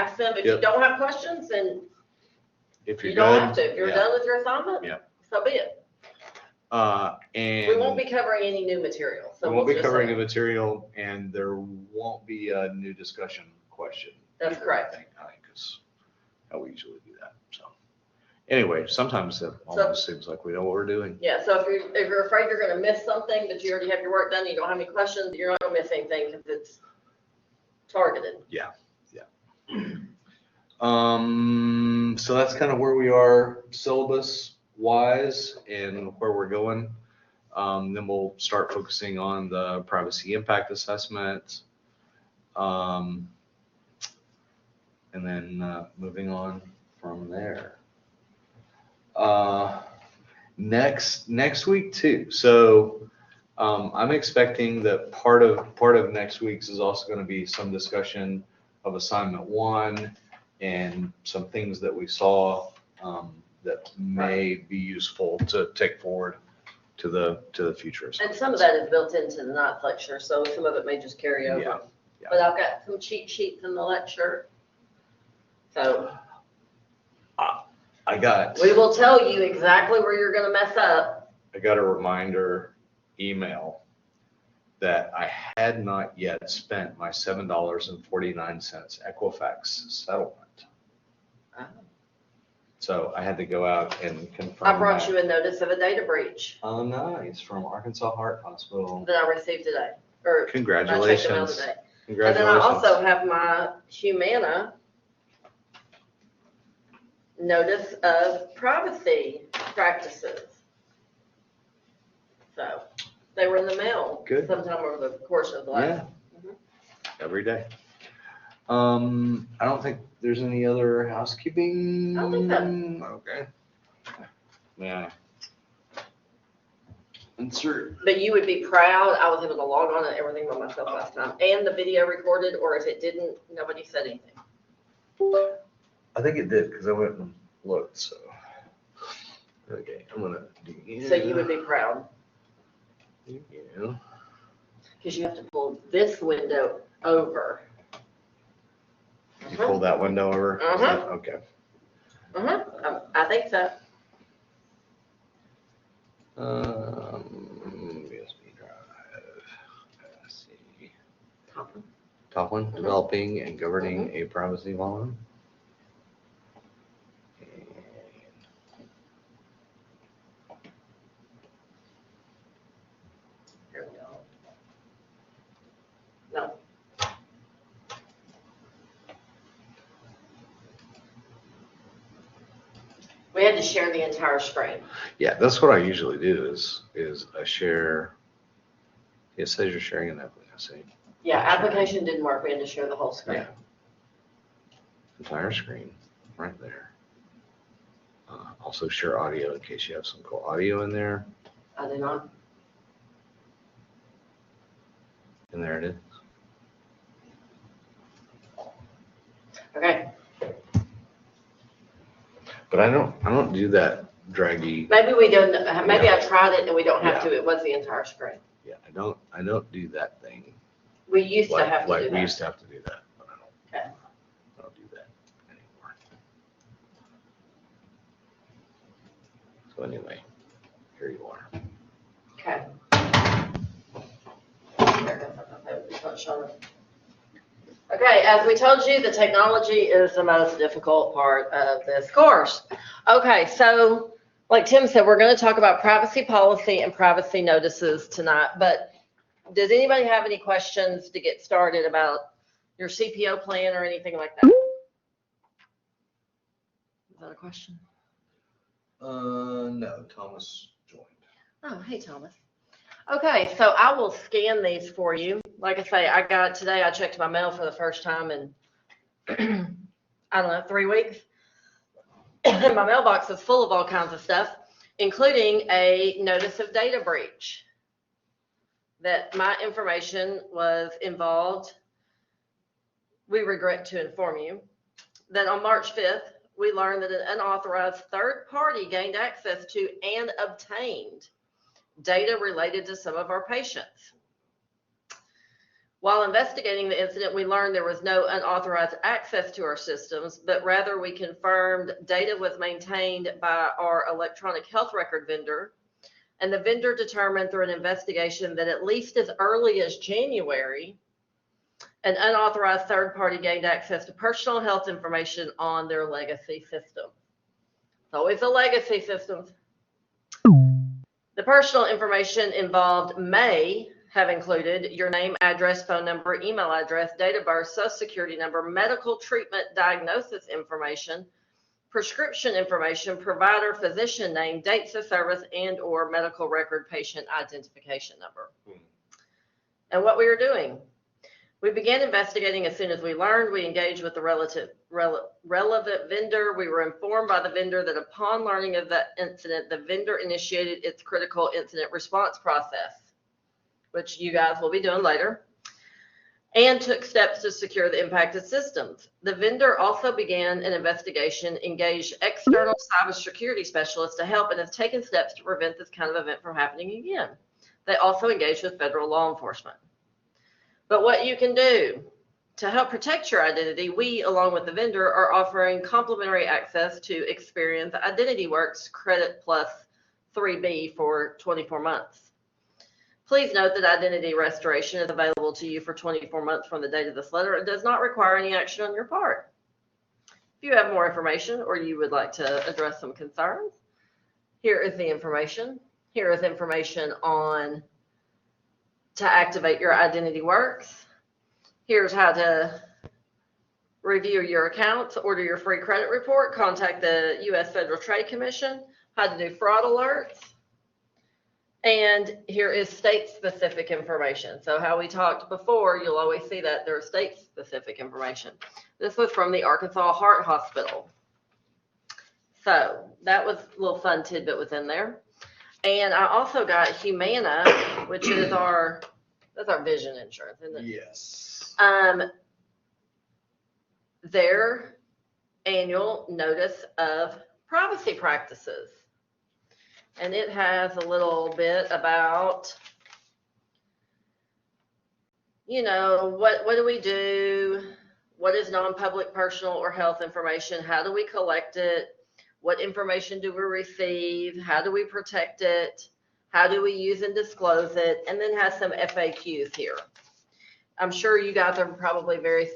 ask them. If you don't have questions, then if you're you don't good, have to. If you're done with your assignment, so be it. And we won't be covering any new material. So we won't be covering new material, and there won't be a new discussion question. That's correct. I think is how we usually do that. So anyway, sometimes it almost seems like we know what we're doing. Yeah. So if you're afraid you're going to miss something, but you already have your work done, you don't have any questions, you're not going to miss anything because it's targeted. Yeah. So that's kind of where we are syllabus wise and where we're going. Then we'll start focusing on the privacy impact assessment. And then moving on from there. Next week too. So I'm expecting that part of next week's is also going to be some discussion of assignment 1 and some things that we saw that may be useful to take forward to the future. And some of that is built into the ninth lecture, so some of it may just carry over. Yeah. But I've got some cheat sheets in the lecture. So we will tell you exactly where you're going to mess up. I got a reminder email that I had not yet spent my $7.49 Equifax settlement. Oh. So I had to go out and confirm. I brought you a notice of a data breach. Oh, nice. From Arkansas Heart Hospital. That I received today. Or congratulations. I checked them out today. Congratulations. And then I also have my Humana notice of privacy practices. So they were in the mail. Good. Sometime over the course of the last. Yeah. Every day. I don't think there's any other housekeeping. I don't think so. Okay. Yeah. Insert. But you would be proud. I was able to log on and everything by myself last time, and the video recorded. Or if it didn't, nobody said anything. I think it did because I went and looked. So. Okay, I'm gonna do. So you would be proud. Yeah. Because you have to pull this window over. You pull that window over? Okay. I think so. USB drive. Let's see. Top one. Developing and governing a privacy volume. Here we go. No. We had to share the entire screen. Yeah, that's what I usually do is I share. It says you're sharing an application. Yeah, application didn't work. We had to share the whole screen. Yeah. Entire screen, right there. Also share audio in case you have some cool audio in there. I do not. And there it is. Okay. But I don't do that draggy. Maybe we don't. Maybe I tried it and we don't have to. It was the entire screen. Yeah, I don't do that thing. We used to have to do that. We used to have to do that, but I don't. Okay. I don't do that anymore. So anyway, here you are. Okay. Okay, as we told you, the technology is the most difficult part of this course. Okay, so like Tim said, we're going to talk about privacy policy and privacy notices tonight, but does anybody have any questions to get started about your CPO plan or anything like that? Is that a question? No, Thomas joined. Oh, hey, Thomas. Okay, so I will scan these for you. Like I say, today I checked my mail for the first time in, I don't know, 3 weeks. My mailbox is full of all kinds of stuff, including a notice of data breach that my information was involved. We regret to inform you that on March 5th, we learned that an unauthorized third party gained access to and obtained data related to some of our patients. While investigating the incident, we learned there was no unauthorized access to our systems, but rather we confirmed data was maintained by our electronic health record vendor, and the vendor determined through an investigation that at least as early as January, an unauthorized third party gained access to personal health information on their legacy system. It's always the legacy systems. The personal information involved may have included your name, address, phone number, email address, date of birth, social security number, medical treatment diagnosis information, prescription information, provider, physician name, dates of service, and or medical record patient identification number. And what we were doing. We began investigating as soon as we learned. We engaged with the relevant vendor. We were informed by the vendor that upon learning of that incident, the vendor initiated its critical incident response process, which you guys will be doing later, and took steps to secure the impacted systems. The vendor also began an investigation, engaged external cybersecurity specialists to help, and has taken steps to prevent this kind of event from happening again. They also engaged with federal law enforcement. But what you can do to help protect your identity, we, along with the vendor, are offering complimentary access to Experian IdentityWorks Credit Plus 3B for 24 months. Please note that identity restoration is available to you for 24 months from the date of this letter. It does not require any action on your part. If you have more information or you would like to address some concerns, here is the information. Here is information on to activate your IdentityWorks. Here's how to review your accounts, order your free credit report, contact the U.S. Federal Trade Commission, how to do fraud alerts, and here is state-specific information. So how we talked before, you'll always see that there's state-specific information. This was from the Arkansas Heart Hospital. So that was a little fun tidbit within there. And I also got Humana, which is that's our vision insurance, isn't it? Yes. Their annual notice of privacy practices. And it has a little bit about, what do we do? What is non-public personal or health information? How do we collect it? What information do we receive? How do we protect it? How do we use and disclose it? And then has some FAQs here. I'm sure you guys are probably very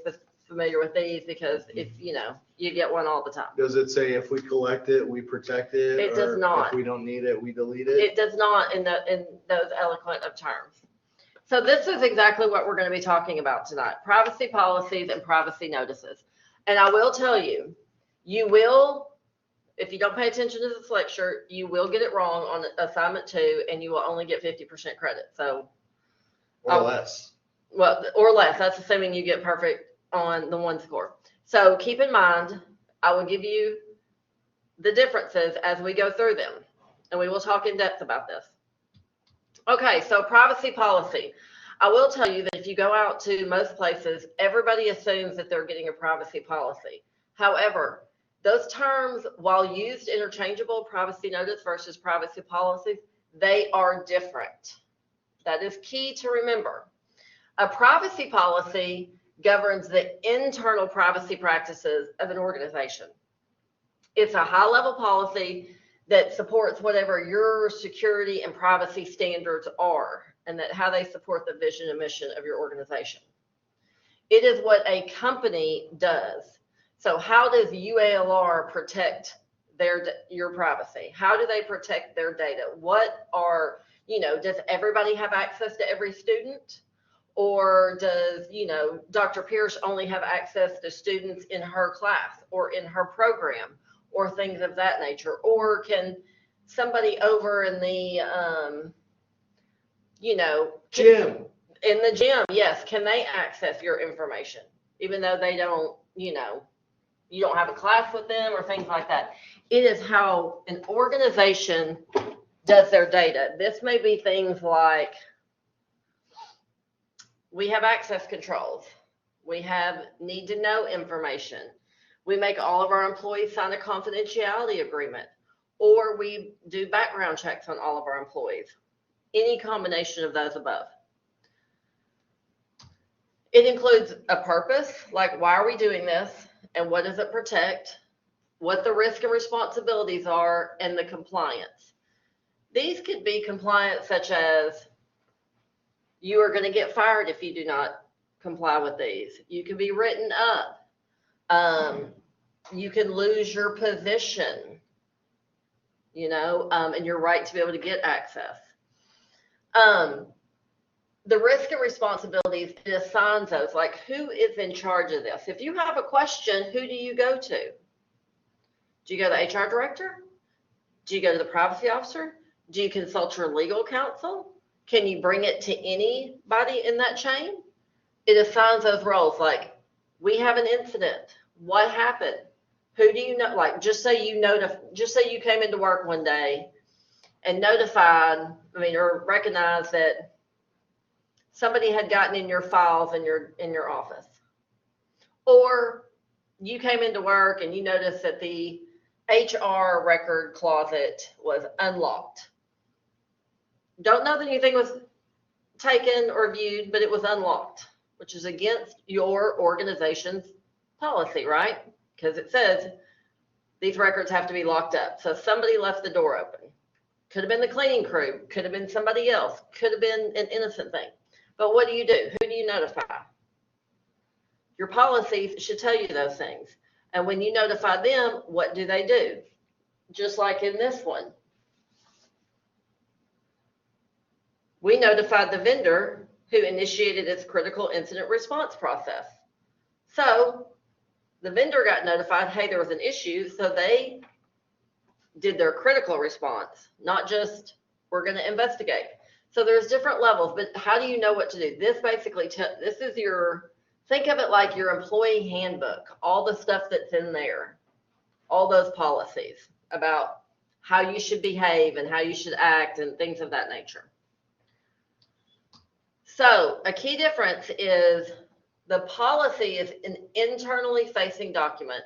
familiar with these because if you get one all the time. Does it say if we collect it, we protect it? It does not. If we don't need it, we delete it? It does not in those eloquent of terms. So this is exactly what we're going to be talking about tonight: privacy policies and privacy notices. And I will tell you, if you don't pay attention to this lecture, you will get it wrong on assignment 2, and you will only get 50% credit. So, Or less. Well, or less. That's assuming you get perfect on the one score. So keep in mind, I will give you the differences as we go through them, and we will talk in depth about this. Okay, so privacy policy. I will tell you that if you go out to most places, everybody assumes that they're getting a privacy policy. However, those terms, while used interchangeable, privacy notice versus privacy policies, they are different. That is key to remember. A privacy policy governs the internal privacy practices of an organization. It's a high-level policy that supports whatever your security and privacy standards are, and that how they support the vision and mission of your organization. It is what a company does. So how does UALR protect your privacy? How do they protect their data? Does everybody have access to every student? Or does, Dr. Pierce only have access to students in her class or in her program or things of that nature? Or can somebody over in the, Gym. In the gym, yes, can they access your information? Even though they don't, you don't have a class with them or things like that. It is how an organization does their data. This may be things like, we have access controls. We have need to know information. We make all of our employees sign a confidentiality agreement, or we do background checks on all of our employees. Any combination of those above. It includes a purpose, like why are we doing this and what does it protect, what the risk and responsibilities are, and the compliance. These could be compliance such as you are going to get fired if you do not comply with these. You can be written up. You can lose your position, and your right to be able to get access. The risk and responsibilities, it assigns those, like who is in charge of this? If you have a question, who do you go to? Do you go to the HR director? Do you go to the privacy officer? Do you consult your legal counsel? Can you bring it to anybody in that chain? It assigns those roles, like we have an incident. What happened? Who do you know? Like just say you came into work one day and or recognized that somebody had gotten in your files in your office. Or you came into work and you noticed that the HR record closet was unlocked. Don't know that anything was taken or viewed, but it was unlocked, which is against your organization's policy, right? Because it says these records have to be locked up. So somebody left the door open. Could have been the cleaning crew, could have been somebody else, could have been an innocent thing. But what do you do? Who do you notify? Your policies should tell you those things. And when you notify them, what do they do? Just like in this one. We notified the vendor who initiated its critical incident response process. So the vendor got notified, hey, there was an issue, so they did their critical response, not just we're going to investigate. So there's different levels, but how do you know what to do? This basically, this is think of it like your employee handbook, all the stuff that's in there, all those policies about how you should behave and how you should act and things of that nature. So a key difference is the policy is an internally facing document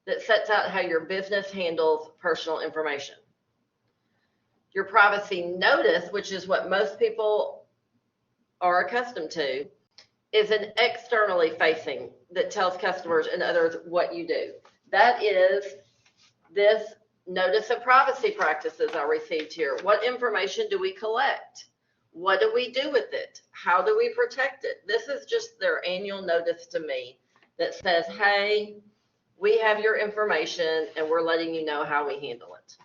that sets out how your business handles personal information. Your privacy notice, which is what most people are accustomed to, is an externally facing that tells customers and others what you do. That is this notice of privacy practices I received here. What information do we collect? What do we do with it? How do we protect it? This is just their annual notice to me that says, hey, we have your information and we're letting you know how we handle it.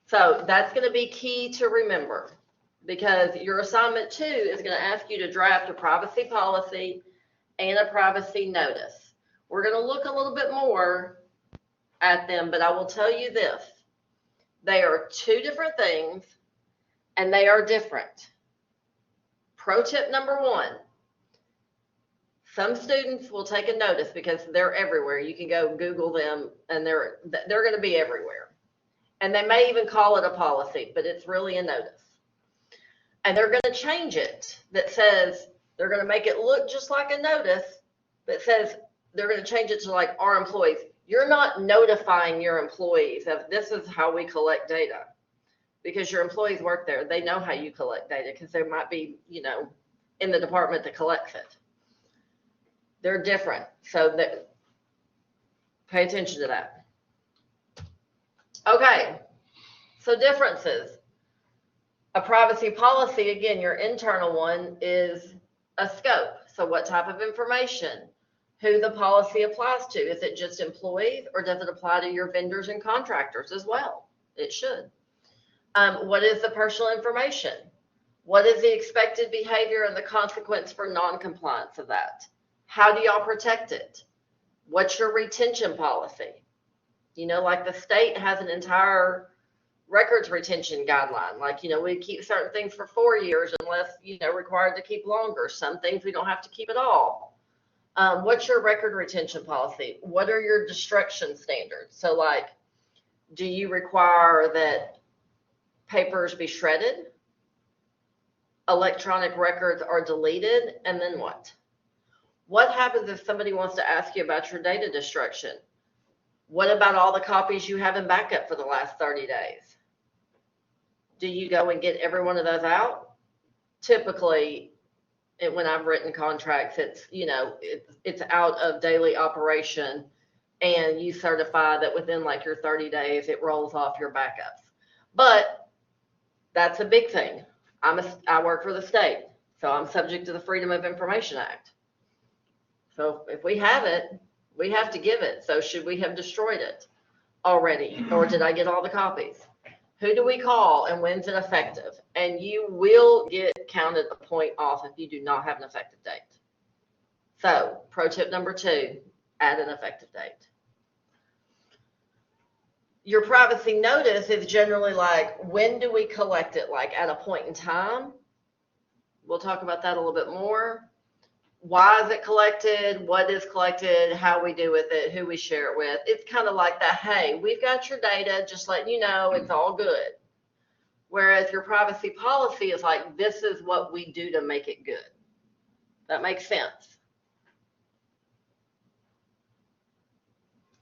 So that's going to be key to remember, because your assignment 2 is going to ask you to draft a privacy policy and a privacy notice. We're going to look a little bit more at them, but I will tell you this. They are 2 different things and they are different. Pro tip number 1, some students will take a notice because they're everywhere. You can go Google them and they're going to be everywhere. And they may even call it a policy, but it's really a notice. And they're going to change it that says, they're going to make it look just like a notice, but says they're going to change it to like our employees. You're not notifying your employees of this is how we collect data, because your employees work there. They know how you collect data because they might be, in the department that collects it. They're different. So pay attention to that. Okay, so differences. A privacy policy, again, your internal one is a scope. So what type of information, who the policy applies to. Is it just employees or does it apply to your vendors and contractors as well? It should. What is the personal information? What is the expected behavior and the consequence for non-compliance of that? How do y'all protect it? What's your retention policy? Like the state has an entire records retention guideline. Like, we keep certain things for 4 years unless, required to keep longer. Some things we don't have to keep at all. What's your record retention policy? What are your destruction standards? So like, do you require that papers be shredded? Electronic records are deleted? And then what? What happens if somebody wants to ask you about your data destruction? What about all the copies you have in backup for the last 30 days? Do you go and get every one of those out? Typically, when I've written contracts, it's, it's out of daily operation, and you certify that within like your 30 days, it rolls off your backups. But that's a big thing. I work for the state, so I'm subject to the Freedom of Information Act. So if we have it, we have to give it. So should we have destroyed it already? Or did I get all the copies? Who do we call and when's it effective? And you will get counted a point off if you do not have an effective date. So pro tip number 2, add an effective date. Your privacy notice is generally like, when do we collect it? Like at a point in time. We'll talk about that a little bit more. Why is it collected? What is collected? How we do with it? Who we share it with? It's kind of like that, hey, we've got your data, just letting you know it's all good. Whereas your privacy policy is like, this is what we do to make it good. That makes sense.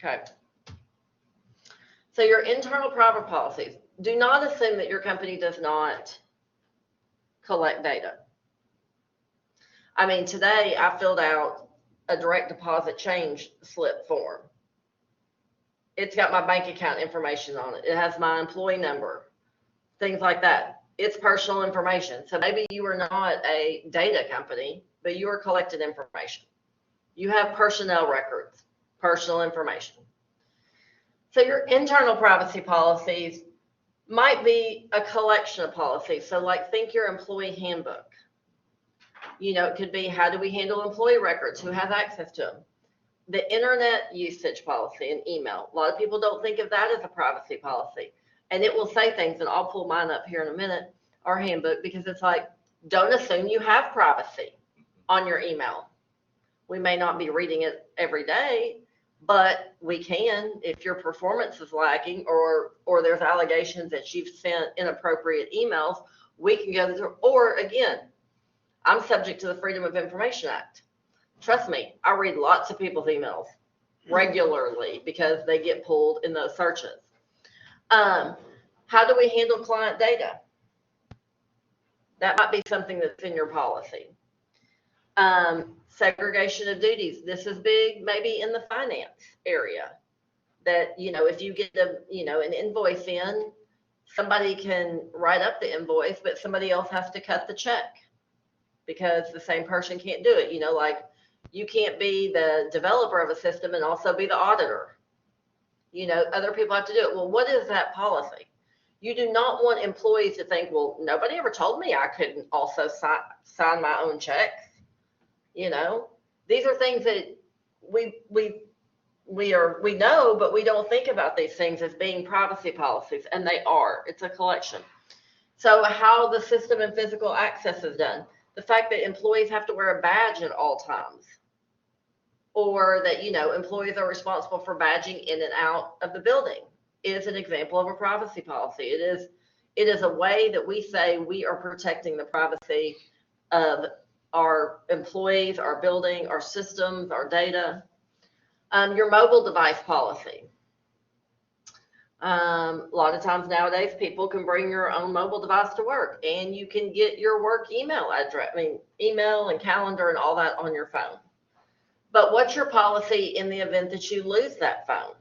Okay. So your internal private policies, do not assume that your company does not collect data. I mean, today I filled out a direct deposit change slip form. It's got my bank account information on it. It has my employee number, things like that. It's personal information. So maybe you are not a data company, but you are collecting information. You have personnel records, personal information. So your internal privacy policies might be a collection of policies. So like, think your employee handbook. It could be, how do we handle employee records? Who has access to them? The internet usage policy and email. A lot of people don't think of that as a privacy policy. And it will say things, and I'll pull mine up here in a minute, our handbook, because it's like, don't assume you have privacy on your email. We may not be reading it every day, but we can if your performance is lacking or there's allegations that you've sent inappropriate emails. We can go through, or again, I'm subject to the Freedom of Information Act. Trust me, I read lots of people's emails regularly because they get pulled in those searches. How do we handle client data? That might be something that's in your policy. Segregation of duties. This is big, maybe in the finance area. That, if you get an invoice in, somebody can write up the invoice, but somebody else has to cut the check because the same person can't do it. Like, you can't be the developer of a system and also be the auditor. Other people have to do it. Well, what is that policy? You do not want employees to think, well, nobody ever told me I couldn't also sign my own checks. These are things that we know, but we don't think about these things as being privacy policies, and they are. It's a collection. So how the system and physical access is done. The fact that employees have to wear a badge at all times, or that, employees are responsible for badging in and out of the building is an example of a privacy policy. It is a way that we say we are protecting the privacy of our employees, our building, our systems, our data. Your mobile device policy. A lot of times nowadays, people can bring your own mobile device to work, and you can get your work email address, email and calendar and all that on your phone. But what's your policy in the event that you lose that phone?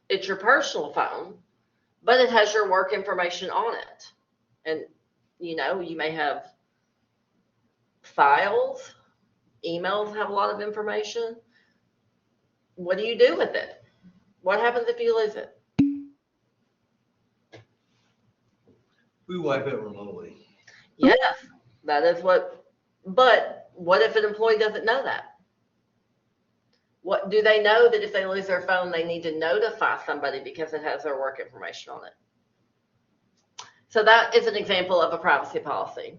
It's your personal phone, but it has your work information on it. And, you may have files, emails have a lot of information. What do you do with it? What happens if you lose it? We wipe it remotely. Yes, that is but what if an employee doesn't know that? What do they know that if they lose their phone, they need to notify somebody because it has their work information on it? So that is an example of a privacy policy.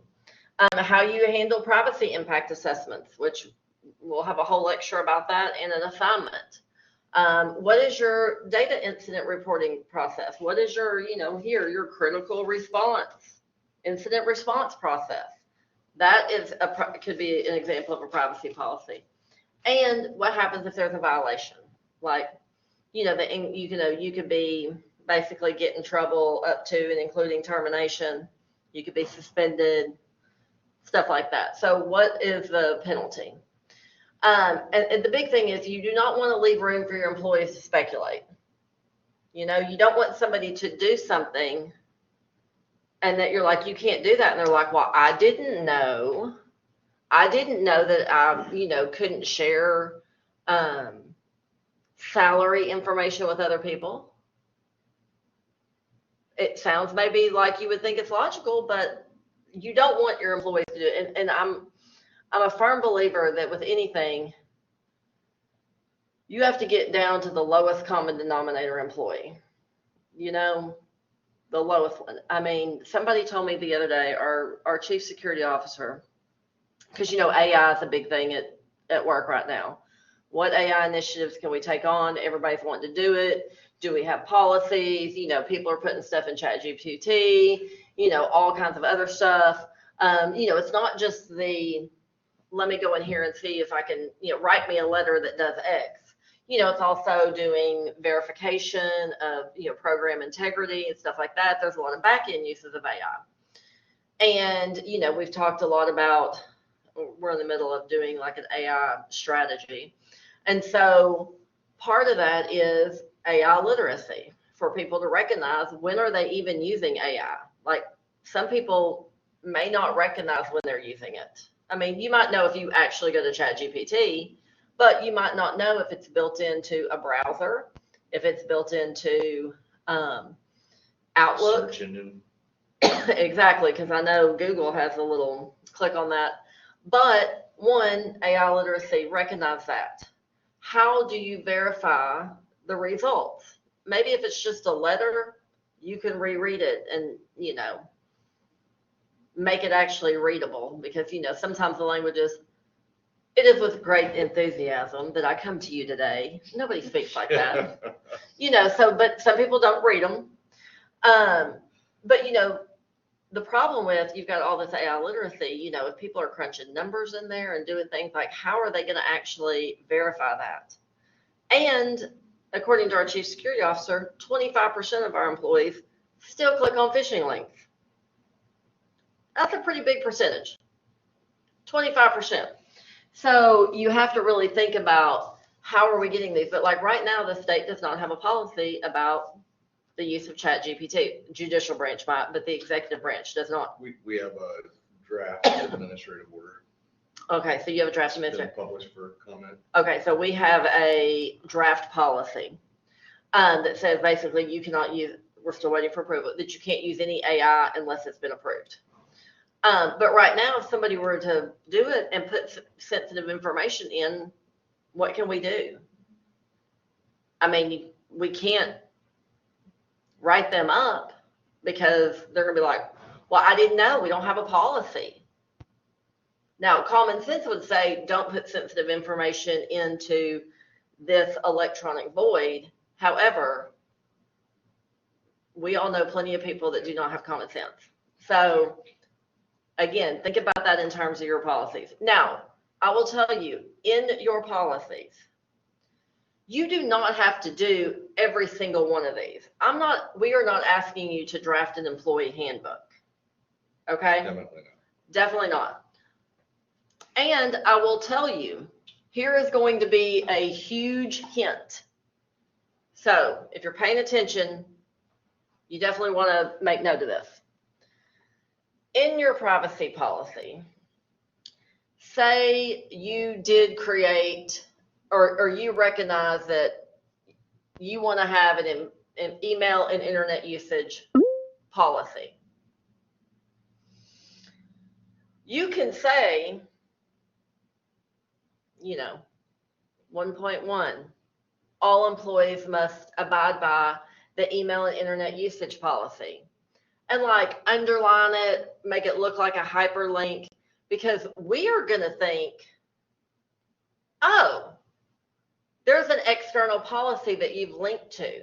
How you handle privacy impact assessments, which we'll have a whole lecture about that, and an assignment. What is your data incident reporting process? What is your, your critical response, incident response process? That is could be an example of a privacy policy. And what happens if there's a violation? Like, you could be basically get in trouble up to and including termination. You could be suspended, stuff like that. So what is the penalty? And the big thing is you do not want to leave room for your employees to speculate. You know, you don't want somebody to do something and that you're like, you can't do that. And they're like, well, I didn't know that I, you know, couldn't share salary information with other people. It sounds maybe like you would think it's logical, but you don't want your employees to do it. And I'm a firm believer that with anything, you have to get down to the lowest common denominator employee. You know, the lowest one. I mean, somebody told me the other day, our chief security officer, because, you know, AI is a big thing at work right now. What AI initiatives can we take on? Everybody's wanting to do it. Do we have policies? You know, people are putting stuff in ChatGPT, you know, all kinds of other stuff. You know, it's not just let me go in here and see if I can, you know, write me a letter that does X. You know, it's also doing verification of, you know, program integrity and stuff like that. There's a lot of back-end uses of AI. And, you know, we've talked a lot about, we're in the middle of doing like an AI strategy. And so part of that is AI literacy for people to recognize when are they even using AI. Like some people may not recognize when they're using it. I mean, you might know if you actually go to ChatGPT, but you might not know if it's built into a browser, if it's built into Outlook. Search engine. Exactly, because I know Google has a little click on that. But one, AI literacy, recognize that. How do you verify the results? Maybe if it's just a letter, you can reread it and, you know, make it actually readable, because, you know, sometimes the language is, it is with great enthusiasm that I come to you today. Nobody speaks like that. You know, so, but some people don't read them. But, you know, the problem with, you've got all this AI literacy, you know, if people are crunching numbers in there and doing things like, how are they going to actually verify that? And according to our chief security officer, 25% of our employees still click on phishing links. That's a pretty big percentage, 25%. So you have to really think about how are we getting these. But like right now, the state does not have a policy about the use of ChatGPT. Judicial branch might, but the executive branch does not. We have a draft administrative order. Okay, so you have a draft Been administrative. published for comment. Okay, so we have a draft policy that says basically you cannot use, we're still waiting for approval, that you can't use any AI unless it's been approved. But right now, if somebody were to do it and put sensitive information in, what can we do? I mean, we can't write them up because they're going to be like, well, I didn't know. We don't have a policy. Now, common sense would say, don't put sensitive information into this electronic void. However, we all know plenty of people that do not have common sense. So again, think about that in terms of your policies. Now, I will tell you, in your policies, you do not have to do every single one of these. We are not asking you to draft an employee handbook. Okay? Definitely not. Definitely not. And I will tell you, here is going to be a huge hint. So if you're paying attention, you definitely want to make note of this. In your privacy policy, say you did create or you recognize that you want to have an email and internet usage policy. You can say, you know, 1.1, all employees must abide by the email and internet usage policy. And like underline it, make it look like a hyperlink, because we are going to think, oh, there's an external policy that you've linked to.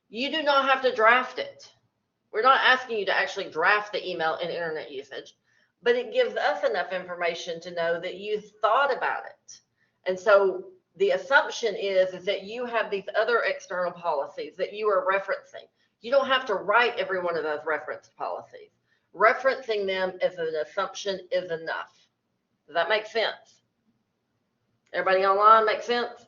You do not have to draft it. We're not asking you to actually draft the email and internet usage, but it gives us enough information to know that you thought about it. And so the assumption is that you have these other external policies that you are referencing. You don't have to write every one of those reference policies. referencing them as an assumption is enough. Does that make sense? Everybody online make sense?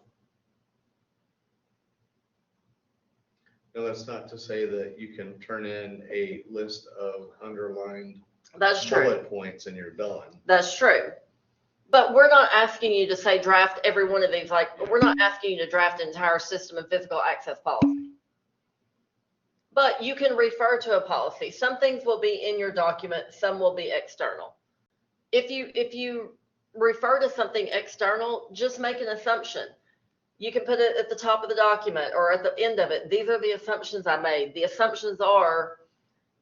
No, that's not to say that you can turn in a list of underlined That's true. bullet points and you're done. That's true. But we're not asking you to say draft every one of these, like, we're not asking you to draft an entire system and physical access policy. But you can refer to a policy. Some things will be in your document, some will be external. If you refer to something external, just make an assumption. You can put it at the top of the document or at the end of it. These are the assumptions I made. The assumptions are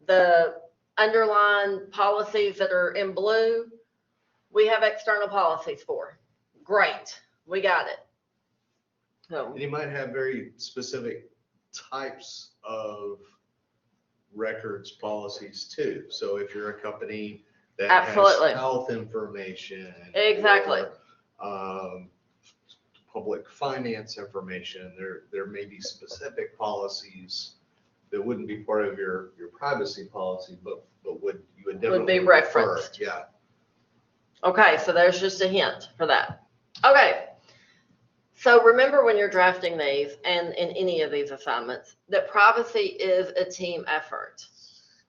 the underlying policies that are in blue, we have external policies for. Great, we got it. So, And you might have very specific types of records policies too. So if you're a company that Absolutely. has health information. Exactly. Or, public finance information, there may be specific policies that wouldn't be part of your privacy policy, but you would definitely be refer. referenced. Yeah. okay, so there's just a hint for that. Okay, so remember when you're drafting these and in any of these assignments, that privacy is a team effort.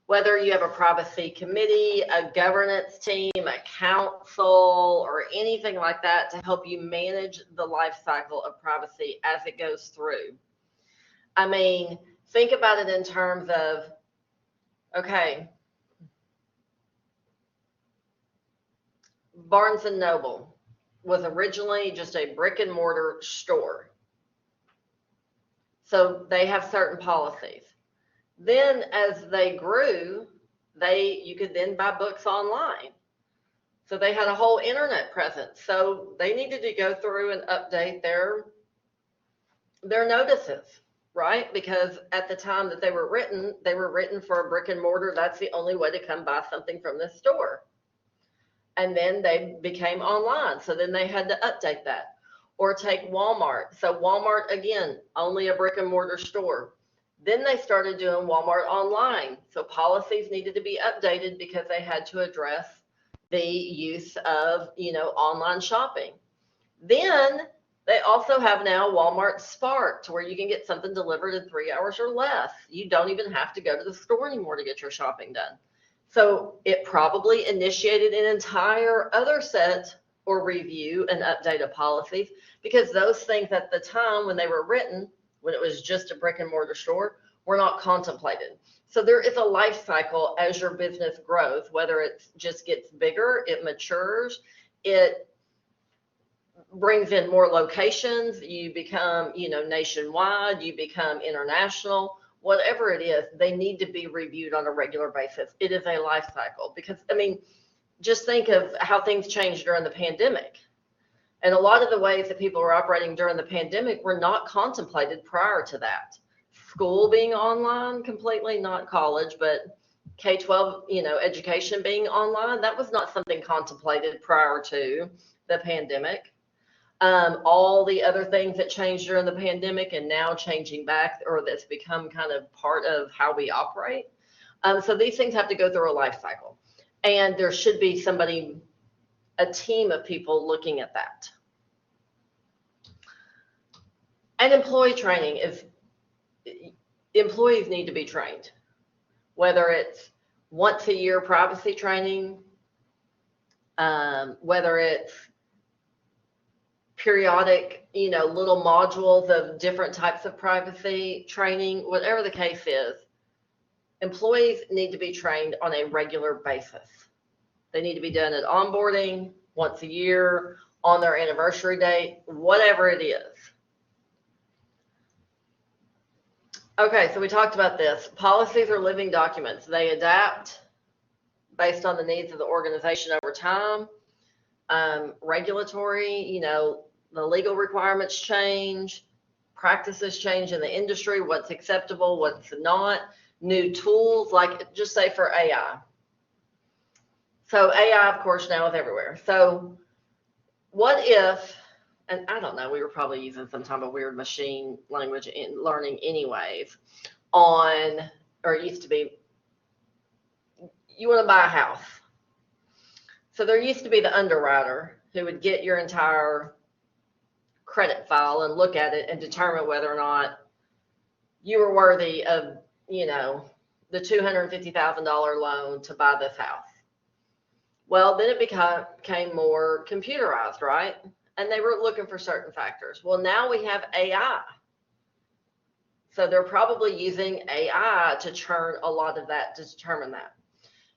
Whether you have a privacy committee, a governance team, a council, or anything like that to help you manage the life cycle of privacy as it goes through. I mean, think about it in terms of, okay, Barnes and Noble was originally just a brick and mortar store. So they have certain policies. Then as they grew, you could then buy books online. So they had a whole internet presence. So they needed to go through and update their notices, right? Because at the time that they were written for a brick and mortar. That's the only way to come buy something from this store. And then they became online. So then they had to update that. Or take Walmart. So Walmart, again, only a brick and mortar store. Then they started doing Walmart online. So policies needed to be updated because they had to address the use of, online shopping. Then they also have now Walmart Spark, to where you can get something delivered in 3 hours or less. You don't even have to go to the store anymore to get your shopping done. So it probably initiated an entire other set or review and update of policies, because those things at the time when they were written, when it was just a brick and mortar store, were not contemplated. So there is a life cycle as your business grows, whether it just gets bigger, it matures, it brings in more locations, you become, nationwide, you become international, whatever it is, they need to be reviewed on a regular basis. It is a life cycle because, just think of how things changed during the pandemic. And a lot of the ways that people were operating during the pandemic were not contemplated prior to that. School being online completely, not college, but K-12, education being online, that was not something contemplated prior to the pandemic. All the other things that changed during the pandemic and now changing back, or that's become kind of part of how we operate. So these things have to go through a life cycle. And there should be a team of people looking at that. And employee training employees need to be trained, whether it's once a year privacy training, whether it's periodic, little modules of different types of privacy training, whatever the case is, employees need to be trained on a regular basis. They need to be done at onboarding, once a year, on their anniversary date, whatever it is. Okay, so we talked about this. Policies are living documents. They adapt based on the needs of the organization over time. Regulatory, the legal requirements change, practices change in the industry, what's acceptable, what's not, new tools, like just say for AI. So AI, of course, now is everywhere. So what if, and I don't know, we were probably using some type of weird machine language in learning anyways, or it used to be, you want to buy a house. So there used to be the underwriter who would get your entire credit file and look at it and determine whether or not you were worthy of, you know, the $250,000 loan to buy this house. Well, then it became more computerized, right? And they were looking for certain factors. Well, now we have AI. So they're probably using AI to churn a lot of that to determine that.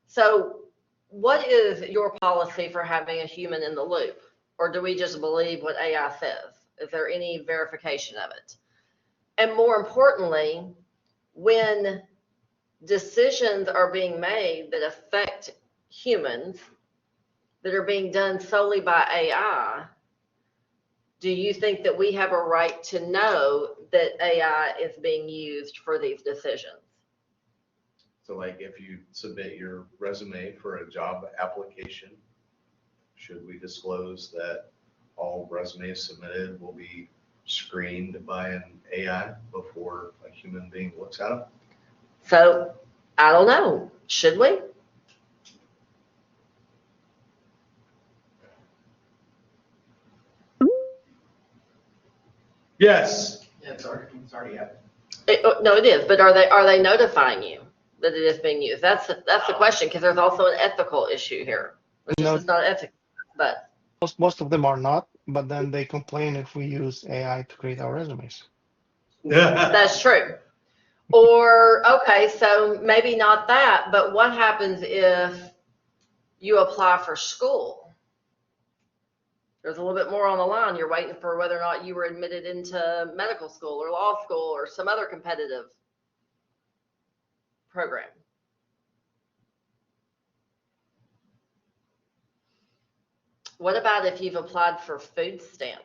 So what is your policy for having a human in the loop? Or do we just believe what AI says? Is there any verification of it? And more importantly, when decisions are being made that affect humans, that are being done solely by AI, do you think that we have a right to know that AI is being used for these decisions? So like if you submit your resume for a job application, should we disclose that all resumes submitted will be screened by an AI before a human being looks at them? So I don't know. Should we? Yes. Yeah, it's already happening. No, it is. But are they notifying you that it is being used? That's the question, because there's also an ethical issue here, which No. is not ethical. But Most of them are not, but then they complain if we use AI to create our resumes. that's true. Or, okay, so maybe not that, but what happens if you apply for school? There's a little bit more on the line. You're waiting for whether or not you were admitted into medical school or law school or some other competitive program. What about if you've applied for food stamps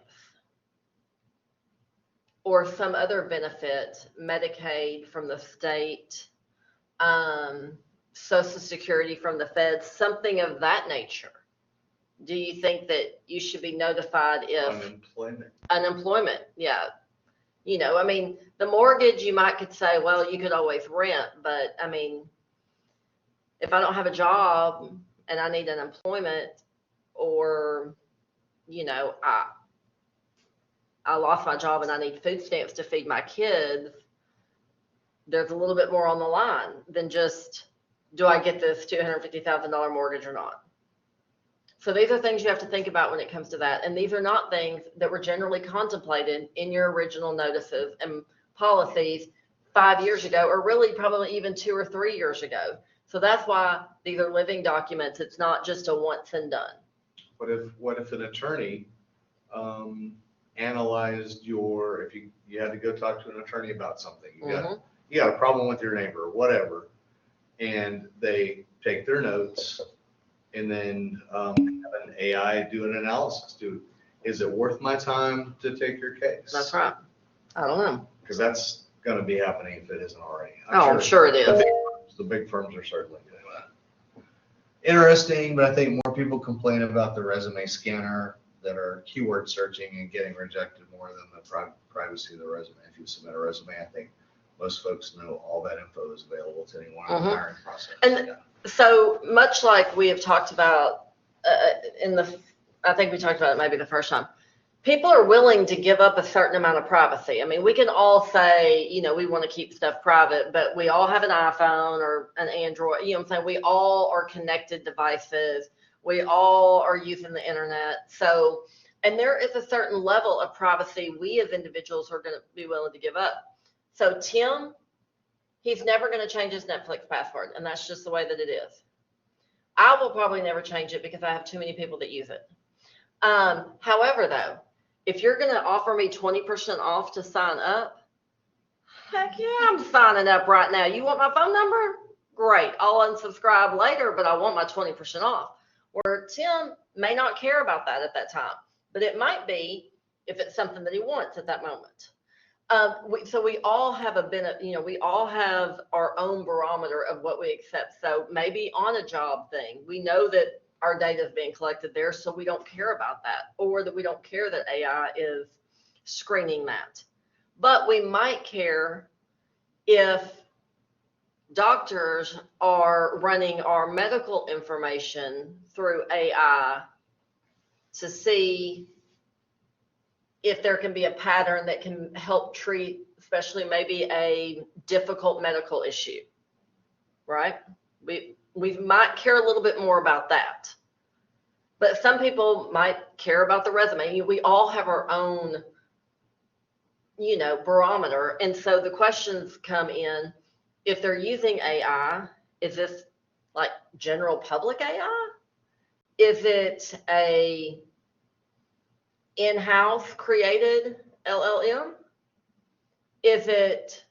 or some other benefit, Medicaid from the state, Social Security from the feds, something of that nature? Do you think that you should be notified if unemployment? Yeah. You know, I mean, the mortgage, you could say, well, you could always rent, but I mean, if I don't have a job and I need unemployment, or, you know, I lost my job and I need food stamps to feed my kids, there's a little bit more on the line than just, do I get this $250,000 mortgage or not? So these are things you have to think about when it comes to that. And these are not things that were generally contemplated in your original notices and policies 5 years ago, or really probably even 2 or 3 years ago. So that's why these are living documents. It's not just a once and done. What if an attorney analyzed if you had to go talk to an attorney about something, you got a problem with your neighbor or whatever, and they take their notes and then have an AI do an analysis. Is it worth my time to take your case? That's right. I don't know. Because that's going to be happening if it isn't already. I'm sure it is. The big firms are certainly doing that. Interesting, but I think more people complain about the resume scanner that are keyword searching and getting rejected more than the privacy of the resume. If you submit a resume, I think most folks know all that info is available to anyone in the hiring process. And so much like we have talked about I think we talked about it maybe the first time, people are willing to give up a certain amount of privacy. I mean, we can all say, you know, we want to keep stuff private, but we all have an iPhone or an Android, you know what I'm saying? We all are connected devices. We all are using the internet. So, and there is a certain level of privacy we as individuals are going to be willing to give up. So Tim, he's never going to change his Netflix password, and that's just the way that it is. I will probably never change it because I have too many people that use it. However, though, if you're going to offer me 20% off to sign up, heck yeah, I'm signing up right now. You want my phone number? Great. I'll unsubscribe later, but I want my 20% off. Where Tim may not care about that at that time, but it might be if it's something that he wants at that moment. So we all have we all have our own barometer of what we accept. So maybe on a job thing, we know that our data is being collected there, so we don't care about that, or that we don't care that AI is screening that. But we might care if doctors are running our medical information through AI to see if there can be a pattern that can help treat, especially maybe a difficult medical issue, right? We might care a little bit more about that. But some people might care about the resume. We all have our own, barometer. And so the questions come in, if they're using AI, is this like general public AI? Is it a in-house created LLM? Is it,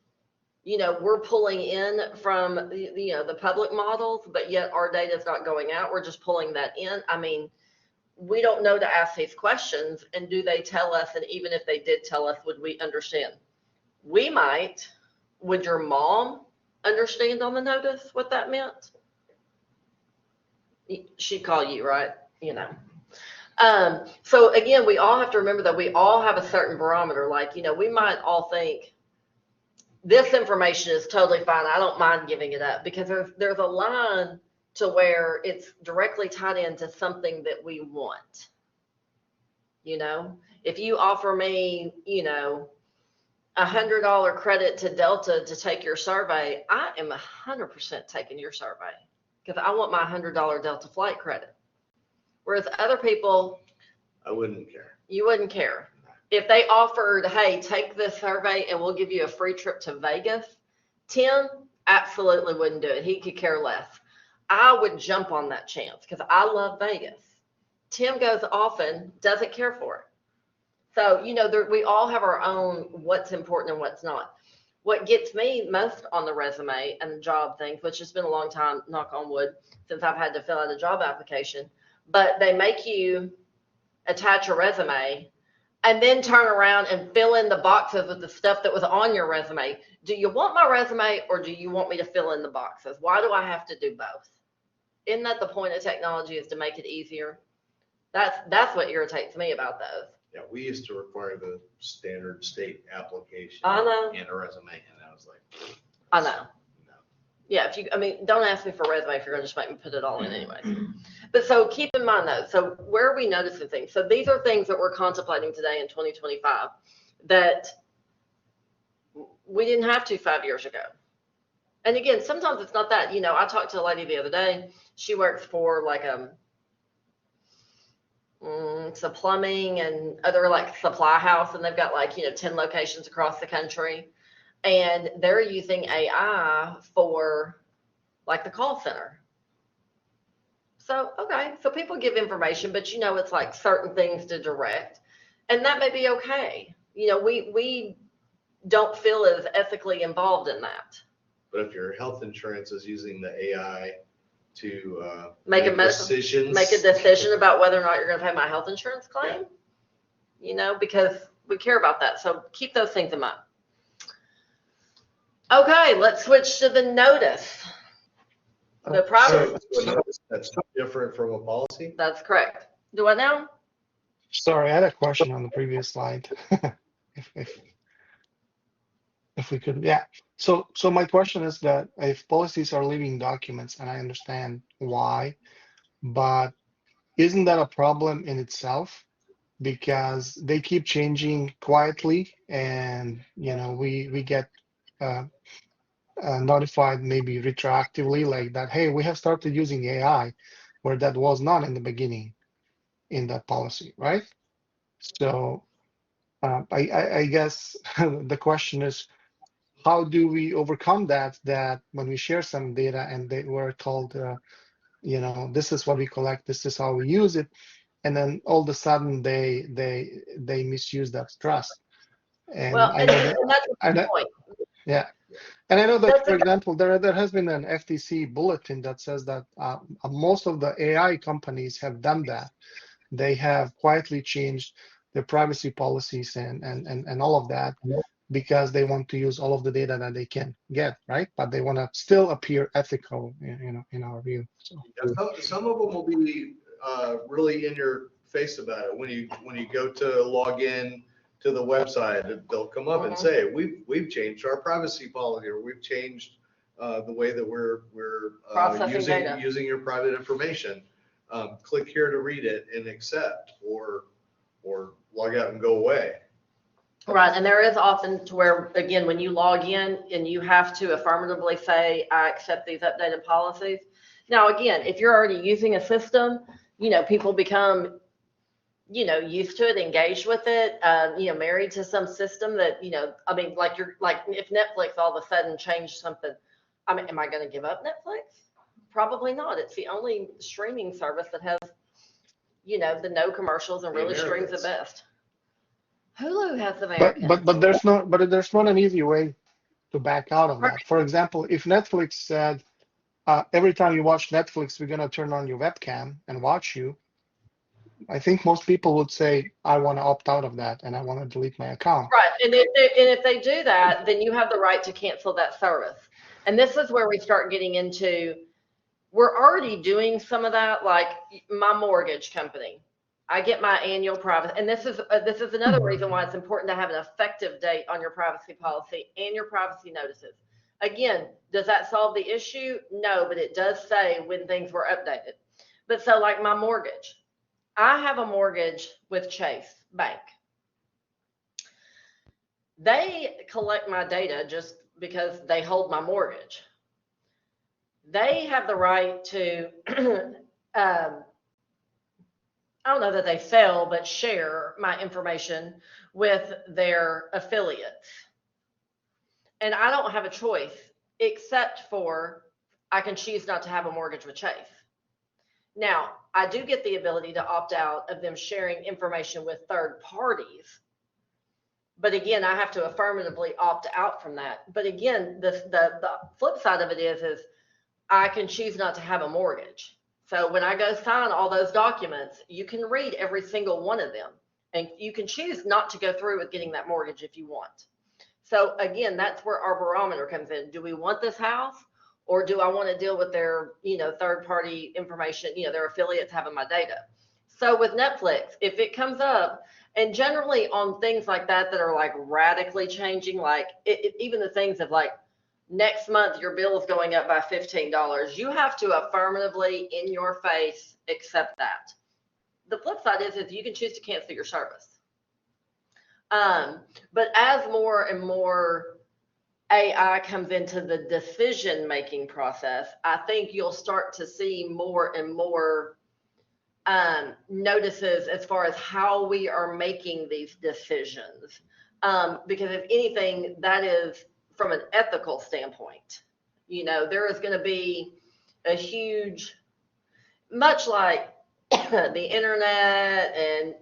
we're pulling in from the public models, but yet our data is not going out. We're just pulling that in. I mean, we don't know to ask these questions, and do they tell us? And even if they did tell us, would we understand? We might. Would your mom understand on the notice what that meant? She'd call you, right? So again, we all have to remember that we all have a certain barometer. Like, we might all think this information is totally fine. I don't mind giving it up, because there's a line to where it's directly tied into something that we want. If you offer me, $100 credit to Delta to take your survey, I am 100% taking your survey, because I want my $100 Delta flight credit. Whereas other people, I wouldn't care. you wouldn't care. If they offered, hey, take this survey and we'll give you a free trip to Vegas, Tim absolutely wouldn't do it. He could care less. I would jump on that chance because I love Vegas. Tim goes often, doesn't care for it. So, we all have our own what's important and what's not. What gets me most on the resume and the job things, which has been a long time, knock on wood, since I've had to fill out a job application, but they make you attach a resume and then turn around and fill in the boxes with the stuff that was on your resume. Do you want my resume, or do you want me to fill in the boxes? Why do I have to do both? Isn't that the point of technology, is to make it easier? That's what irritates me about those. Yeah, we used to require the standard state application I know. and a resume, and I was like, I know. no. Yeah, don't ask me for a resume if you're gonna just make me put it all in anyway. But so keep in mind though, so where are we noticing things? So these are things that we're contemplating today in 2025 that we didn't have to 5 years ago. And again, sometimes it's not that, I talked to a lady the other day. She works for like it's a plumbing and other like supply house, and they've got 10 locations across the country, and they're using AI for like the call center. So, okay, so people give information, but it's like certain things to direct, and that may be okay. We don't feel as ethically involved in that. But if your health insurance is using the AI to Make a decisions, make a decision about whether or not you're going to pay my health insurance claim, because we care about that. So keep those things in mind. Okay, let's switch to the notice. The private. That's different from a policy. That's correct. Do I now? Sorry, I had a question on the previous slide. If we could, yeah. So my question is that if policies are living documents, and I understand why, but isn't that a problem in itself? Because they keep changing quietly, and we get notified maybe retroactively like that. Hey, we have started using AI, where that was not in the beginning in that policy, right? So I guess the question is, how do we overcome that when we share some data and they were told, this is what we collect, this is how we use it, and then all of a sudden they misuse that trust. And Well, I know and that's the point. Yeah. And I know that, for example, there has been an FTC bulletin that says that most of the AI companies have done that. They have quietly changed their privacy policies and all of that, because they want to use all of the data that they can get, right? But they want to still appear ethical, in our view. So. Yeah, some of them will be really in your face about it. When you go to log in to the website, they'll come up and say, we've changed our privacy policy, or we've changed the way that we're Processing data. using your private information. Click here to read it and accept, or log out and go away. Right, and there is often to where, again, when you log in and you have to affirmatively say, I accept these updated policies. Now, again, if you're already using a system, people become, used to it, engaged with it, married to some system that, like if Netflix all of a sudden changed something, am I going to give up Netflix? Probably not. It's the only streaming service that has, the no commercials and really streams the best. Hulu has American. But there's not an easy way to back out of that. For example, if Netflix said every time you watch Netflix, we're gonna turn on your webcam and watch you, I think most people would say, I want to opt out of that and I want to delete my account. Right, and if they do that, then you have the right to cancel that service. And this is where we start getting into, we're already doing some of that, like my mortgage company. I get my annual privacy, and this is another reason why it's important to have an effective date on your privacy policy and your privacy notices. Again, does that solve the issue? No, but it does say when things were updated. But so like my mortgage, I have a mortgage with Chase Bank. They collect my data just because they hold my mortgage. They have the right to, I don't know that they sell, but share my information with their affiliates. And I don't have a choice except for I can choose not to have a mortgage with Chase. Now, I do get the ability to opt out of them sharing information with third parties. But again, I have to affirmatively opt out from that. But again, the flip side of it is I can choose not to have a mortgage. So when I go sign all those documents, you can read every single one of them, and you can choose not to go through with getting that mortgage if you want. So again, that's where our barometer comes in. Do we want this house, or do I want to deal with their, third party information, their affiliates having my data? So with Netflix, if it comes up, and generally on things like that are like radically changing, like even the things of like, next month your bill is going up by $15. You have to affirmatively, in your face, accept that. The flip side is you can choose to cancel your service. But as more and more AI comes into the decision-making process, I think you'll start to see more and more notices as far as how we are making these decisions. Because if anything, that is from an ethical standpoint, there is going to be a huge, much like the internet and,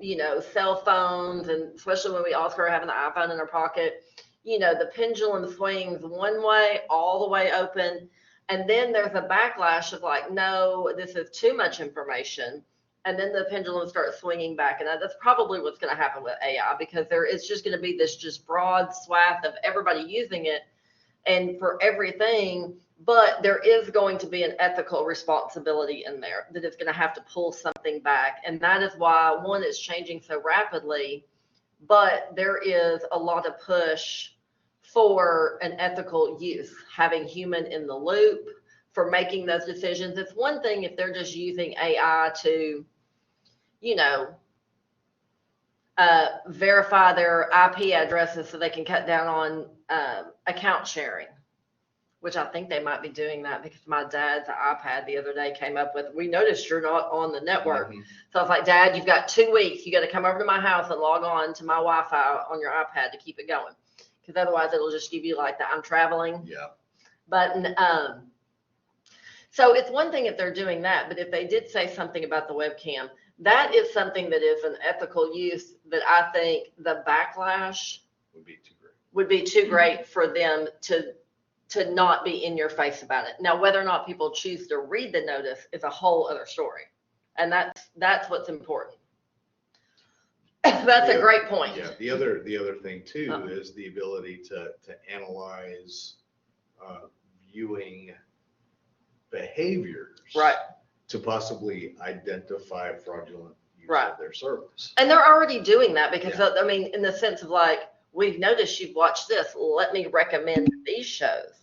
cell phones, and especially when we all start having the iPhone in our pocket, the pendulum swings one way, all the way open. And then there's a backlash of like, no, this is too much information. And then the pendulum starts swinging back. And that's probably what's going to happen with AI, because there is just going to be this just broad swath of everybody using it and for everything. But there is going to be an ethical responsibility in there that is going to have to pull something back. And that is why, one, is changing so rapidly, but there is a lot of push for an ethical use, having human in the loop for making those decisions. It's one thing if they're just using AI to, verify their IP addresses so they can cut down on account sharing, which I think they might be doing that, because my dad's iPad the other day came up with, we noticed you're not on the network. Mm-hmm. So I was like, Dad, you've got 2 weeks. You got to come over to my house and log on to my Wi-Fi on your iPad to keep it going, because otherwise it'll just give you like the I'm traveling button. So it's one thing if they're doing that, but if they did say something about the webcam, that is something that is an ethical use that I think the backlash would be too great for them to not be in your face about it. Now, whether or not people choose to read the notice is a whole other story. And that's what's important. That's a great point. Yeah, the other thing too is the ability to analyze viewing behaviors, right, to possibly identify fraudulent use of their service. And they're already doing that, because I mean, in the sense of like, we've noticed you've watched this, let me recommend these shows.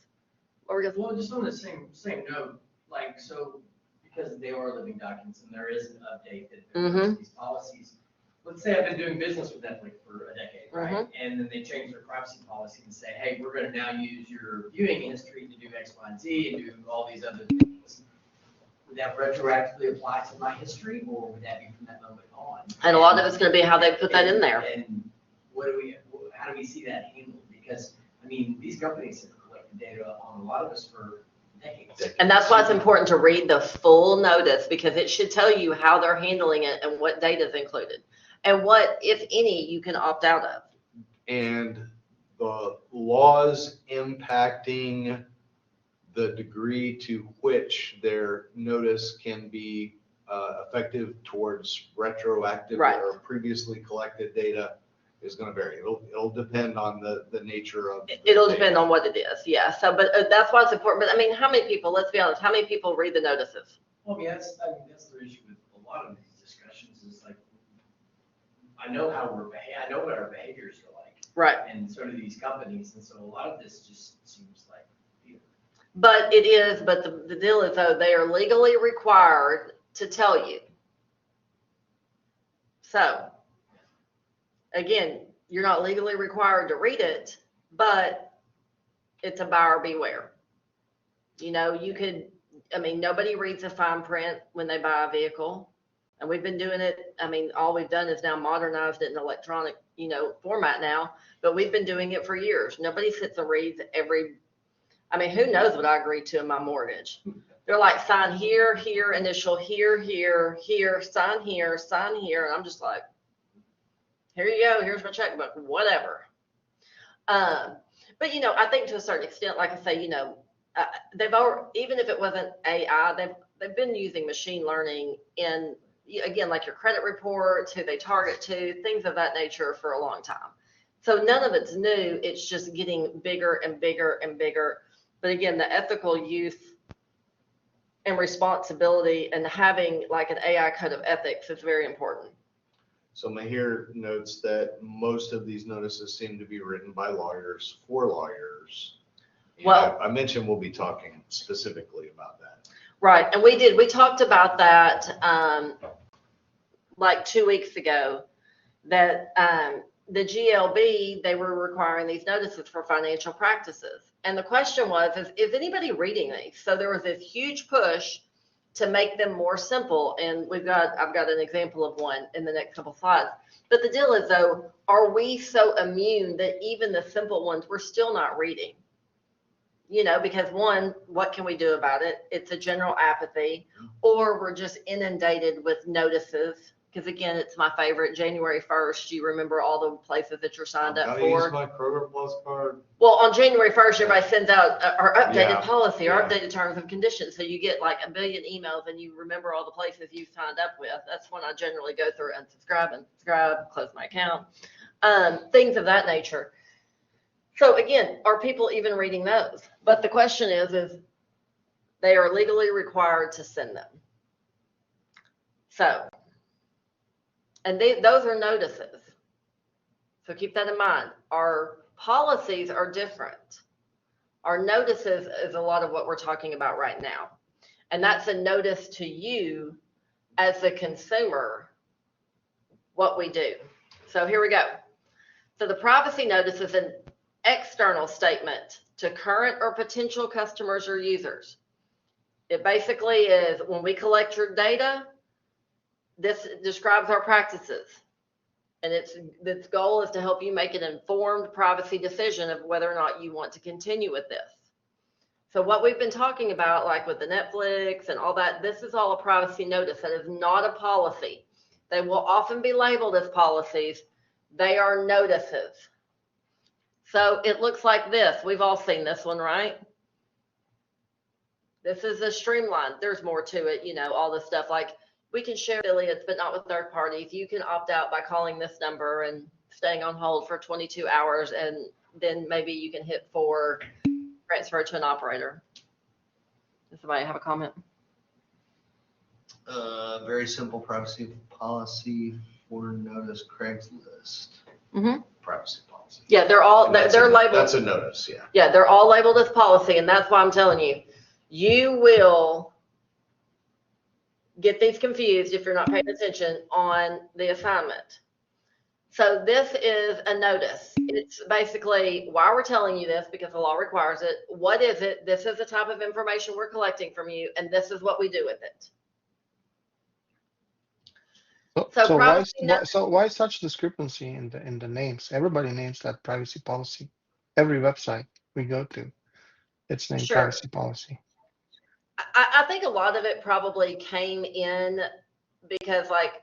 What were you gonna Well, just on the same note, like, so, because they are living documents and there is an update that there's these policies. Let's say I've been doing business with Netflix for a decade, right? And then they change their privacy policy and say, hey, we're gonna now use your viewing history to do X, Y, and Z and do all these other things. Would that retroactively apply to my history, or would that be from that moment on? And a lot of it's gonna be how they put that in there. And how do we see that handled? Because, I mean, these companies have collected data on a lot of us for decades. And that's why it's important to read the full notice, because it should tell you how they're handling it and what data is included. And what, if any, you can opt out of. And the laws impacting the degree to which their notice can be effective towards retroactive Right. or previously collected data is going to vary. It'll depend on the nature of. It'll depend on what it is, yeah. So, but that's why it's important. But I mean, how many people, let's be honest, how many people read the notices? Well, I mean, that's the issue with a lot of these discussions is like, I know I know what our behaviors are like. Right. And so do these companies. And so a lot of this just seems like theater. But it is, but the deal is though, they are legally required to tell you. So, again, you're not legally required to read it, but it's a buyer beware. You know, you could, I mean, nobody reads a fine print when they buy a vehicle. And we've been doing it, I mean, all we've done is now modernized it in electronic, you know, format now, but we've been doing it for years. Nobody sits and reads I mean, who knows what I agreed to in my mortgage? They're like, sign here, here, initial here, here, here, sign here, and I'm just like, here you go, here's my checkbook, whatever. But, you know, I think to a certain extent, like I say, you know, they've already, even if it wasn't AI, they've been using machine learning in, again, like your credit reports, who they target to, things of that nature for a long time. So none of it's new. It's just getting bigger and bigger and bigger. But again, the ethical use and responsibility and having like an AI code of ethics is very important. So Mahir notes that most of these notices seem to be written by lawyers for lawyers. And Well, I mentioned we'll be talking specifically about that. right. And we talked about that like 2 weeks ago, that the GLB, they were requiring these notices for financial practices. And the question was, is anybody reading these? So there was this huge push to make them more simple. And I've got an example of one in the next couple slides. But the deal is though, are we so immune that even the simple ones, we're still not reading? You know, because one, what can we do about it? It's a general apathy, or we're just inundated with notices. Because again, it's my favorite. January 1st, you remember all the places that you're signed up Gotta for. use my Kroger Plus card. Well, on January 1st, everybody sends out our updated Yeah, policy, our yeah. updated terms and conditions. So you get like a billion emails and you remember all the places you signed up with. That's when I generally go through unsubscribe, close my account, things of that nature. So again, are people even reading those? But the question is they are legally required to send them. So, and those are notices. So keep that in mind. Our policies are different. Our notices is a lot of what we're talking about right now. And that's a notice to you as the consumer, what we do. So here we go. So the privacy notice is an external statement to current or potential customers or users. It basically is when we collect your data, this describes our practices. And its goal is to help you make an informed privacy decision of whether or not you want to continue with this. So what we've been talking about, like with the Netflix and all that, this is all a privacy notice. That is not a policy. They will often be labeled as policies. They are notices. So it looks like this. We've all seen this one, right? This is a streamlined. There's more to it, you know, all this stuff like we can share affiliates, but not with third parties. You can opt out by calling this number and staying on hold for 22 hours, and then maybe you can hit for transfer to an operator. Does somebody have a comment? Very simple privacy policy for notice Craigslist. Mm-hmm. Privacy policy. policy. Yeah, they're labeled. That's a notice, yeah. Yeah, they're all labeled as policy, and that's why I'm telling you, you will get these confused if you're not paying attention on the assignment. So this is a notice. It's basically why we're telling you this, because the law requires it. What is it? This is the type of information we're collecting from you, and this is what we do with it. So why such discrepancy in the names? Everybody names that privacy policy. Every website we go to, it's named Sure. privacy policy. I think a lot of it probably came in because, like,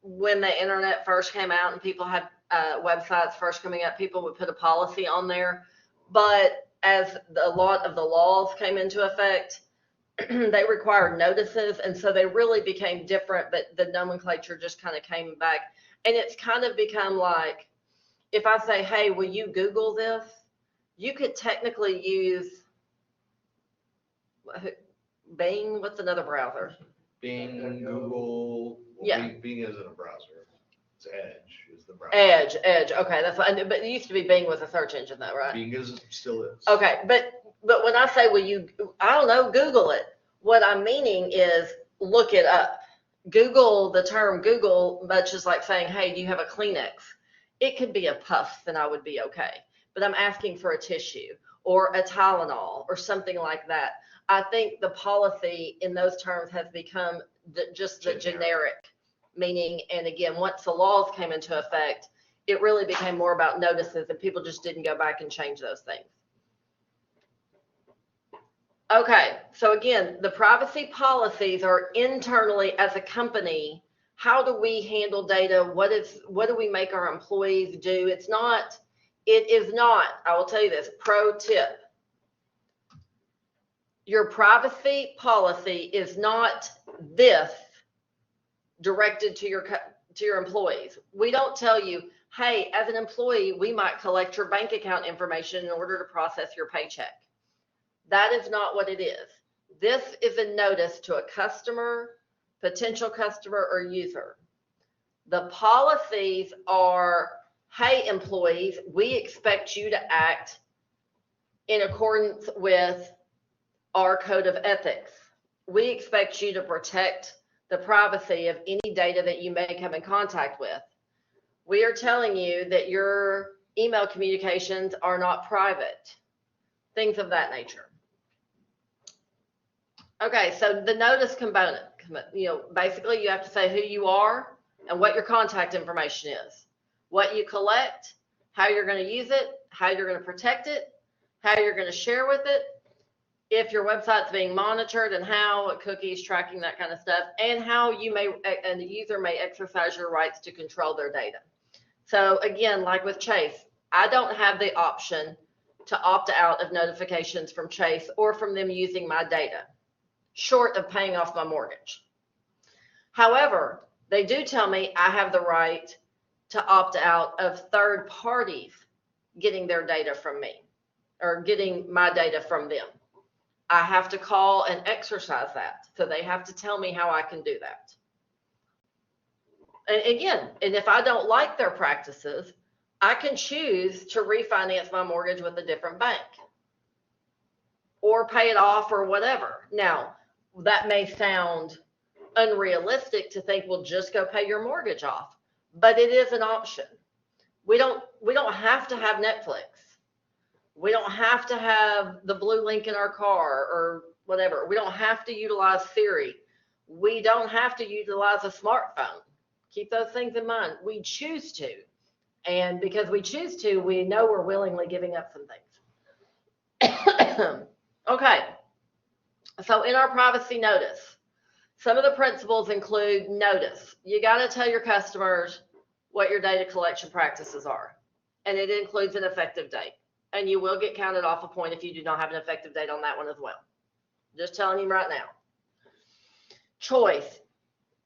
when the internet first came out and people had websites first coming up, people would put a policy on there. But as a lot of the laws came into effect, they required notices, and so they really became different, but the nomenclature just kind of came back. And it's kind of become like, if I say, hey, will you Google this? You could technically use Bing. What's another browser? Bing, Google, Yeah. Bing isn't a browser. It's Edge is the browser. Edge. Okay, that's what I knew, but it used to be Bing was a search engine though, right? Bing still is. Okay, but when I say, will you, I don't know, Google it. What I'm meaning is look it up. Google the term Google, much as like saying, hey, do you have a Kleenex? It could be a puff, then I would be okay. But I'm asking for a tissue or a Tylenol or something like that. I think the policy in those terms has become just the generic meaning. And again, once the laws came into effect, it really became more about notices, and people just didn't go back and change those things. Okay, so again, the privacy policies are internally as a company. How do we handle data? What do we make our employees do? It is not, I will tell you this, pro tip. Your privacy policy is not this directed to your employees. We don't tell you, hey, as an employee, we might collect your bank account information in order to process your paycheck. That is not what it is. This is a notice to a customer, potential customer, or user. The policies are, hey, employees, we expect you to act in accordance with our code of ethics. We expect you to protect the privacy of any data that you may come in contact with. We are telling you that your email communications are not private, things of that nature. Okay, so the notice component, basically you have to say who you are and what your contact information is, what you collect, how you're going to use it, how you're going to protect it, how you're going to share with it, if your website's being monitored and how, cookies, tracking, that kind of stuff, and how and the user may exercise your rights to control their data. So again, like with Chase, I don't have the option to opt out of notifications from Chase or from them using my data, short of paying off my mortgage. However, they do tell me I have the right to opt out of third parties getting their data from me or getting my data from them. I have to call and exercise that. So they have to tell me how I can do that. And again, and if I don't like their practices, I can choose to refinance my mortgage with a different bank or pay it off or whatever. Now, that may sound unrealistic to think, well, just go pay your mortgage off, but it is an option. We don't have to have Netflix. We don't have to have the blue link in our car or whatever. We don't have to utilize Siri. We don't have to utilize a smartphone. Keep those things in mind. We choose to. And because we choose to, we know we're willingly giving up some things. Okay. So in our privacy notice, some of the principles include notice. You got to tell your customers what your data collection practices are. And it includes an effective date. And you will get counted off a point if you do not have an effective date on that one as well. Just telling you right now. Choice.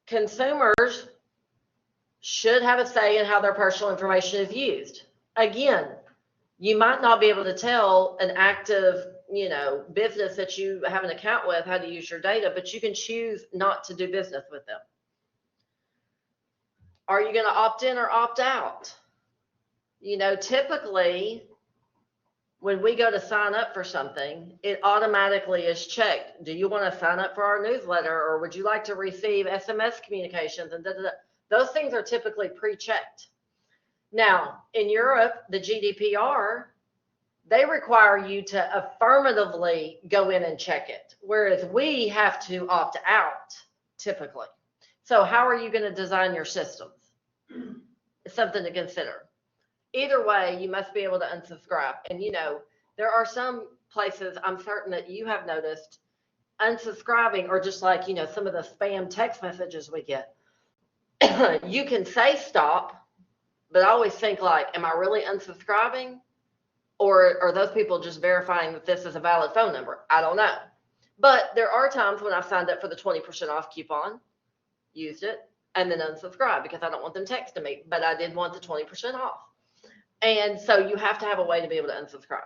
Consumers should have a say in how their personal information is used. Again, you might not be able to tell an active, business that you have an account with how to use your data, but you can choose not to do business with them. Are you going to opt in or opt out? typically when we go to sign up for something, it automatically is checked. Do you want to sign up for our newsletter, or would you like to receive SMS communications? And those things are typically pre-checked. Now, in Europe, the GDPR, they require you to affirmatively go in and check it, whereas we have to opt out typically. So how are you going to design your systems? It's something to consider. Either way, you must be able to unsubscribe. And there are some places I'm certain that you have noticed unsubscribing, or just like, some of the spam text messages we get. You can say stop, but I always think like, am I really unsubscribing? Or are those people just verifying that this is a valid phone number? I don't know. But there are times when I've signed up for the 20% off coupon, used it, and then unsubscribed because I don't want them texting me, but I did want the 20% off. And so you have to have a way to be able to unsubscribe.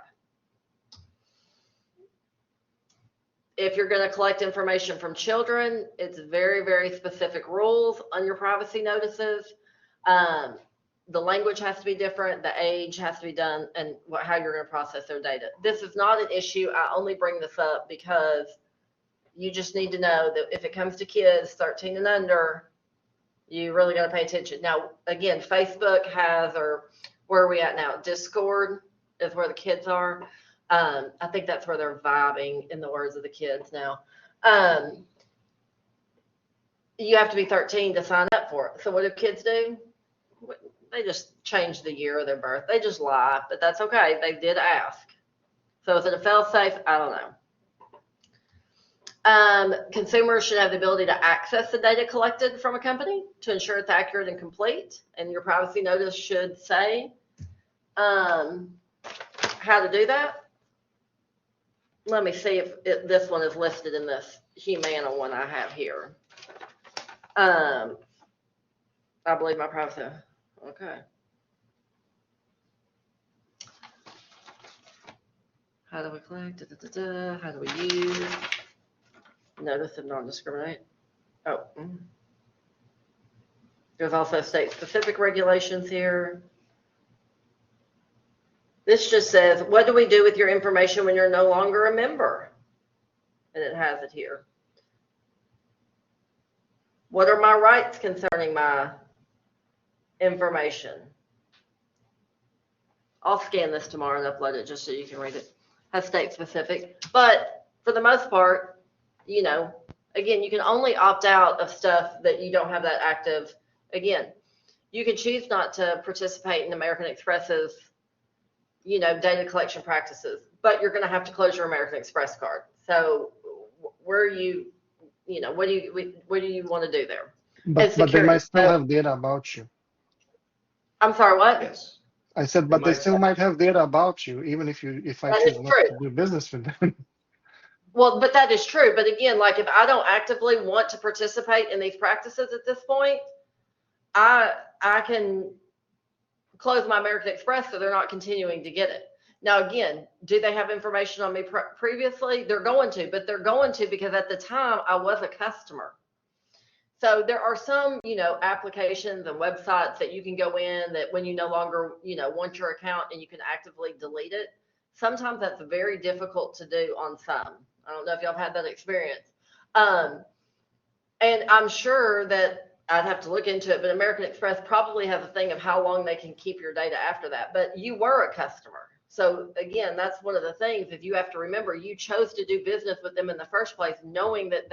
If you're going to collect information from children, it's very, very specific rules on your privacy notices. The language has to be different, the age has to be done, and how you're going to process their data. This is not an issue. I only bring this up because you just need to know that if it comes to kids 13 and under, you really got to pay attention. Now, again, Facebook has, or where are we at now? Discord is where the kids are. I think that's where they're vibing, in the words of the kids now. You have to be 13 to sign up for it. So what do kids do? They just change the year of their birth. They just lie, but that's okay. They did ask. So is it a fail-safe? I don't know. Consumers should have the ability to access the data collected from a company to ensure it's accurate and complete. And your privacy notice should say how to do that. Let me see if this one is listed in this Humana one I have here. I believe my privacy. Okay. How do we collect? How do we use? Notice of non-discriminate. Oh. There's also state-specific regulations here. This just says, what do we do with your information when you're no longer a member? And it has it here. What are my rights concerning my information? I'll scan this tomorrow and upload it just so you can read it. Has state specific, but for the most part, again, you can only opt out of stuff that you don't have that active. Again, you can choose not to participate in American Express's, data collection practices, but you're going to have to close your American Express card. So where are you, what do you want to do there? But they might still have data about you. I'm sorry, what? Yes. I said, but they still might have data about you, even if I choose not to do business with them. Well, but that is true. But again, like if I don't actively want to participate in these practices at this point, I can close my American Express so they're not continuing to get it. Now, again, do they have information on me previously? They're going to, but they're going to because at the time I was a customer. So there are some, applications and websites that you can go in that when you no longer, want your account and you can actively delete it. Sometimes that's very difficult to do on some. I don't know if y'all have had that experience. And I'm sure that I'd have to look into it, but American Express probably has a thing of how long they can keep your data after that. But you were a customer. So again, that's one of the things is you have to remember you chose to do business with them in the first place, knowing that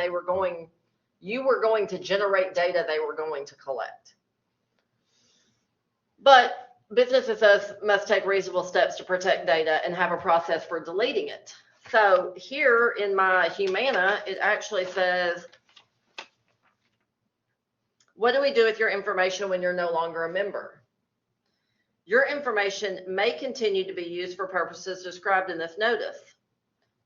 you were going to generate data they were going to collect. But businesses must take reasonable steps to protect data and have a process for deleting it. So here in my Humana, it actually says, what do we do with your information when you're no longer a member? Your information may continue to be used for purposes described in this notice.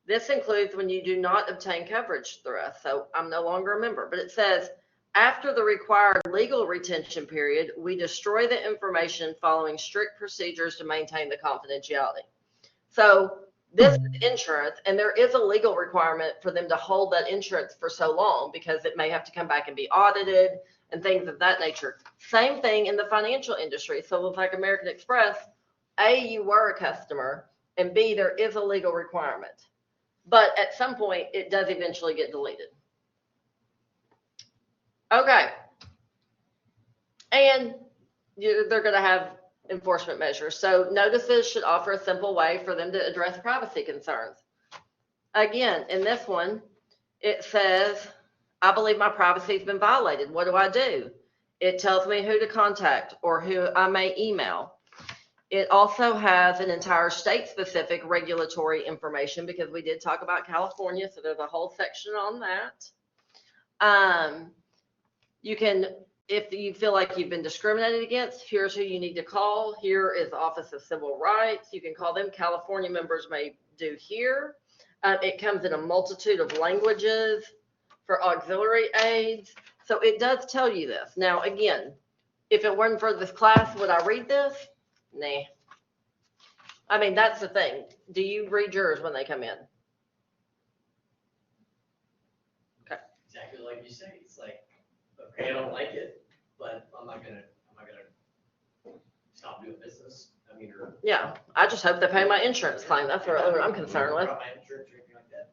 This includes when you do not obtain coverage through us. So I'm no longer a member, but it says after the required legal retention period, we destroy the information following strict procedures to maintain the confidentiality. So this is insurance, and there is a legal requirement for them to hold that insurance for so long because it may have to come back and be audited and things of that nature. Same thing in the financial industry. So with like American Express, A, you were a customer, and B, there is a legal requirement. But at some point, it does eventually get deleted. Okay. And they're going to have enforcement measures. So notices should offer a simple way for them to address privacy concerns. Again, in this one, it says, I believe my privacy has been violated. What do? It tells me who to contact or who I may email. It also has an entire state-specific regulatory information because we did talk about California, so there's a whole section on that. You can, if you feel like you've been discriminated against, here's who you need to call. Here is the Office of Civil Rights. You can call them. California members may do here. It comes in a multitude of languages for auxiliary aids. So it does tell you this. Now, again, if it weren't for this class, would I read this? Nah. I mean, that's the thing. Do you read yours when they come in? Okay. Exactly like you say. It's like, okay, I don't like it, but I'm not gonna stop doing business. I mean, or. Yeah, I just hope they pay my insurance claim. That's what I'm concerned with. My insurance or anything like that.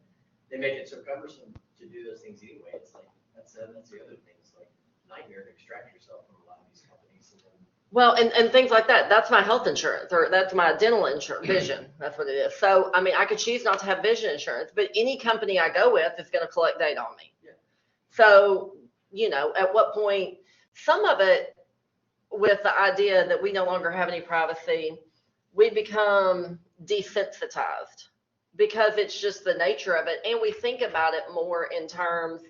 They make it so cumbersome to do those things anyway. It's like, that's the other thing. It's like nightmare to extract yourself from a lot of these companies. And then, Well, and things like that. That's my health insurance, or that's my dental insurance, vision. That's what it is. So, I mean, I could choose not to have vision insurance, but any company I go with is going to collect data on me. Yeah. So, you know, at what point, some of it with the idea that we no longer have any privacy, we become desensitized because it's just the nature of it. And we think about it more in terms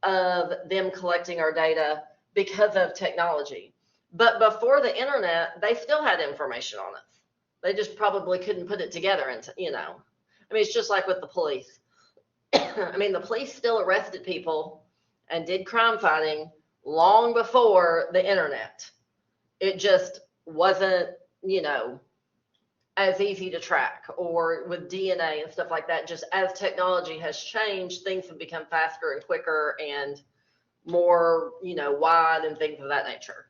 of them collecting our data because of technology. But before the internet, they still had information on us. They just probably couldn't put it together into, you know. I mean, it's just like with the police. I mean, the police still arrested people and did crime fighting long before the internet. It just wasn't, you know, as easy to track, or with DNA and stuff like that. Just as technology has changed, things have become faster and quicker and more, you know, wide and things of that nature.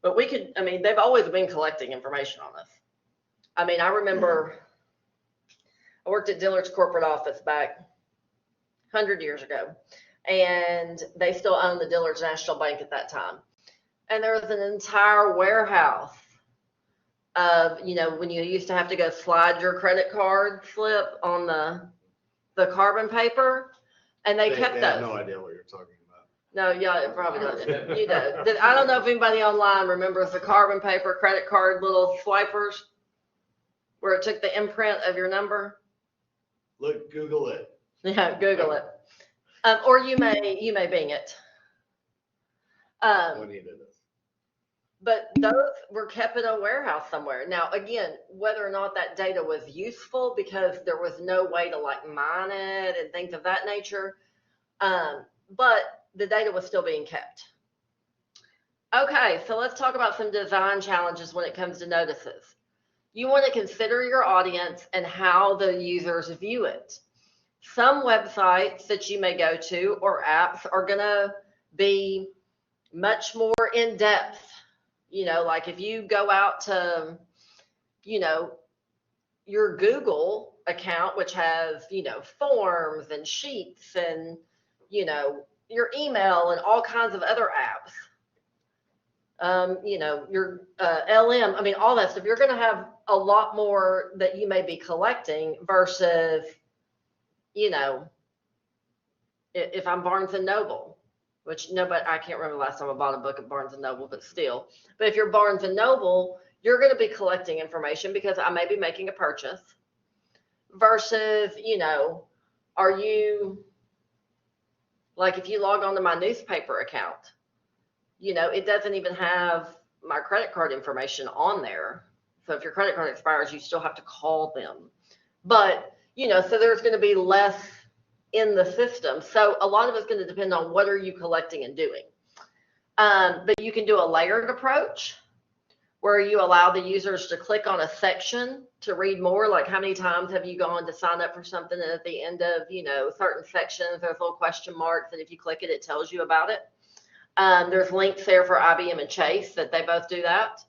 But we could, I mean, they've always been collecting information on us. I mean, I remember I worked at Dillard's corporate office back 100 years ago, and they still owned the Dillard's National Bank at that time. And there was an entire warehouse of, you know, when you used to have to go slide your credit card slip on the carbon paper, and they kept They those. have no idea what you're talking about. No, yeah, it probably doesn't. You know, I don't know if anybody online remembers the carbon paper credit card little swipers where it took the imprint of your number. Look, Google it. Yeah, Google it. Or you may Bing it. When he did this. But those were kept in a warehouse somewhere. Now, again, whether or not that data was useful because there was no way to like mine it and things of that nature, but the data was still being kept. Okay, so let's talk about some design challenges when it comes to notices. You want to consider your audience and how the users view it. Some websites that you may go to or apps are going to be much more in depth. You know, like if you go out to, you know, your Google account, which has, you know, forms and sheets and, you know, your email and all kinds of other apps, you know, your LM, I mean, all that stuff, you're going to have a lot more that you may be collecting versus, you know, if I'm Barnes and Noble, which nobody, I can't remember the last time I bought a book at Barnes and Noble, but still. But if you're Barnes and Noble, you're going to be collecting information because I may be making a purchase versus, you know, are you, like if you log on to my newspaper account, you know, it doesn't even have my credit card information on there. So if your credit card expires, you still have to call them. But, you know, so there's going to be less in the system. So a lot of it's going to depend on what are you collecting and doing. But you can do a layered approach where you allow the users to click on a section to read more, like how many times have you gone to sign up for something, and at the end of, you know, certain sections, there's little question marks, and if you click it, it tells you about it. There's links there for IBM and Chase that they both do that.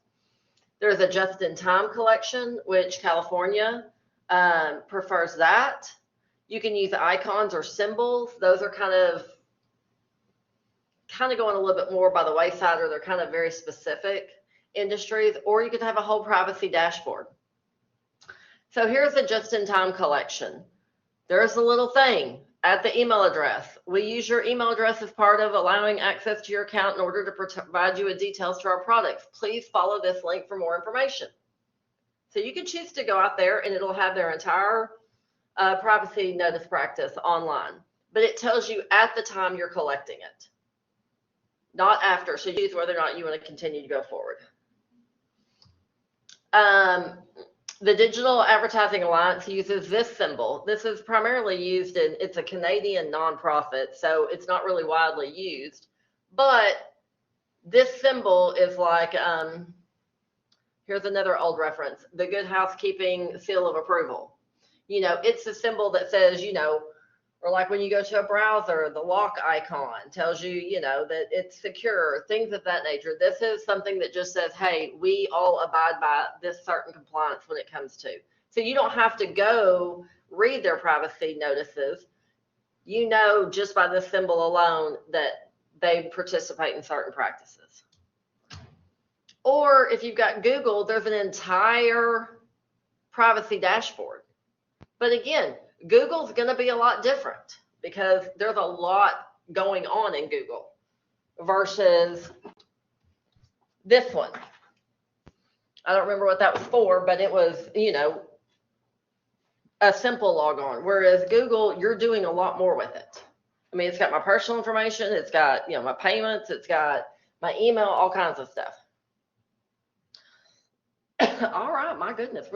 There's a just-in-time collection, which California prefers that. You can use icons or symbols. Those are kind of going a little bit more by the wayside, or they're kind of very specific industries, or you could have a whole privacy dashboard. So here's a just-in-time collection. There's a little thing at the email address. We use your email address as part of allowing access to your account in order to provide you with details to our products. Please follow this link for more information. So you can choose to go out there and it'll have their entire privacy notice practice online, but it tells you at the time you're collecting it, not after. So choose whether or not you want to continue to go forward. The Digital Advertising Alliance uses this symbol. This is primarily used in, it's a Canadian nonprofit, so it's not really widely used, but this symbol is like, here's another old reference, the Good Housekeeping seal of approval. You know, it's a symbol that says, you know, or like when you go to a browser, the lock icon tells you, you know, that it's secure, things of that nature. This is something that just says, hey, we all abide by this certain compliance when it comes to. So you don't have to go read their privacy notices. You know, just by this symbol alone that they participate in certain practices. Or if you've got Google, there's an entire privacy dashboard. But again, Google's going to be a lot different because there's a lot going on in Google versus this one. I don't remember what that was for, but it was, you know, a simple logon. Whereas Google, you're doing a lot more with it. I mean, it's got my personal information. It's got, you know, my payments. It's got my email, all kinds of stuff. All right, my goodness.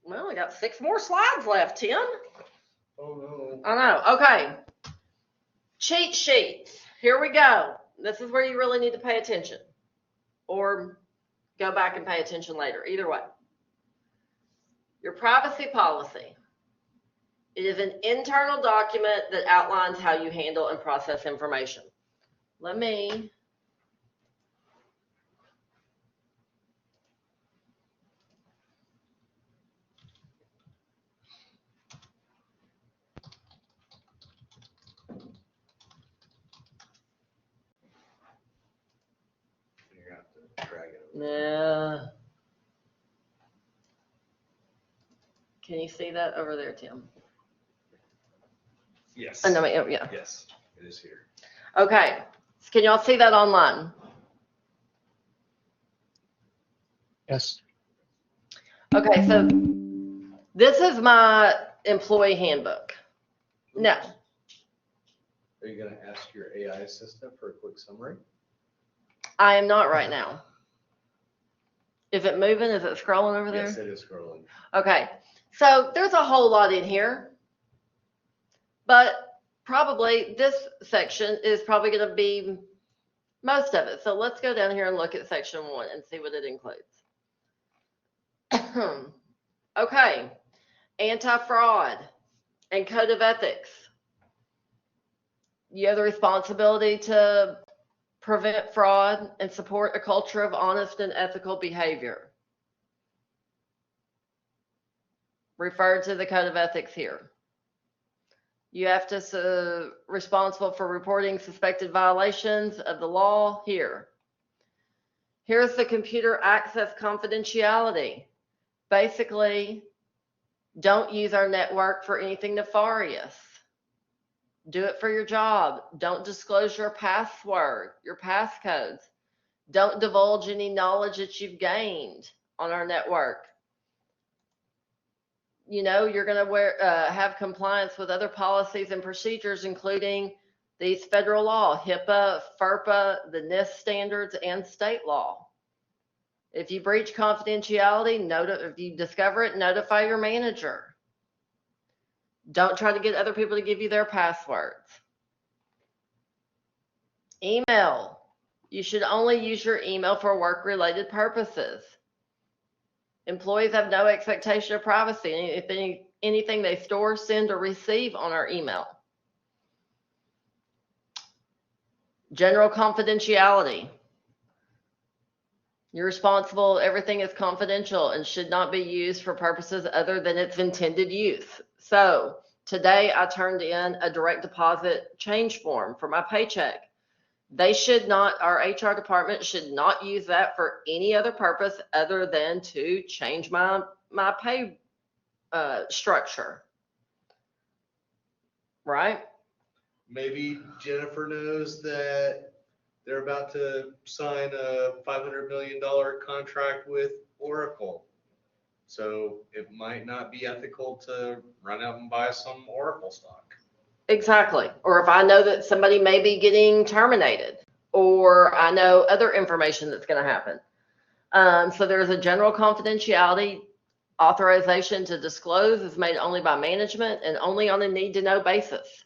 Well, we got 6 more slides left, Tim. Oh, no. I know. Okay. Cheat sheets. Here we go. This is where you really need to pay attention, or go back and pay attention later. Either way. Your privacy policy. It is an internal document that outlines how you handle and process information. Let me You have to drag it over. Yeah. Can you see that over there, Tim? Yes. Oh, no, yeah. Yes, it is here. Okay. Can y'all see that online? Yes. Okay, so this is my employee handbook. No. Are you gonna ask your AI assistant for a quick summary? I am not right now. Is it moving? Is it scrolling over there? Yes, it is scrolling. Okay, so there's a whole lot in here, but probably this section is probably going to be most of it. So let's go down here and look at section 1 and see what it includes. Okay, anti-fraud and code of ethics. You have the responsibility to prevent fraud and support a culture of honest and ethical behavior. Refer to the code of ethics here. You have to responsible for reporting suspected violations of the law here. Here's the computer access confidentiality. Basically, don't use our network for anything nefarious. Do it for your job. Don't disclose your password, your passcodes. Don't divulge any knowledge that you've gained on our network. You know, you're going to have compliance with other policies and procedures, including these federal law, HIPAA, FERPA, the NIST standards, and state law. If you breach confidentiality, if you discover it, notify your manager. Don't try to get other people to give you their passwords. Email. You should only use your email for work-related purposes. Employees have no expectation of privacy. Anything they store, send, or receive on our email. General confidentiality. You're responsible. Everything is confidential and should not be used for purposes other than its intended use. So today I turned in a direct deposit change form for my paycheck. They should not, our HR department should not use that for any other purpose other than to change my pay structure. Right? Maybe Jennifer knows that they're about to sign a $500 million contract with Oracle. So it might not be ethical to run out and buy some Oracle stock. Exactly. Or if I know that somebody may be getting terminated, or I know other information that's going to happen. So there's a general confidentiality. Authorization to disclose is made only by management and only on a need to know basis.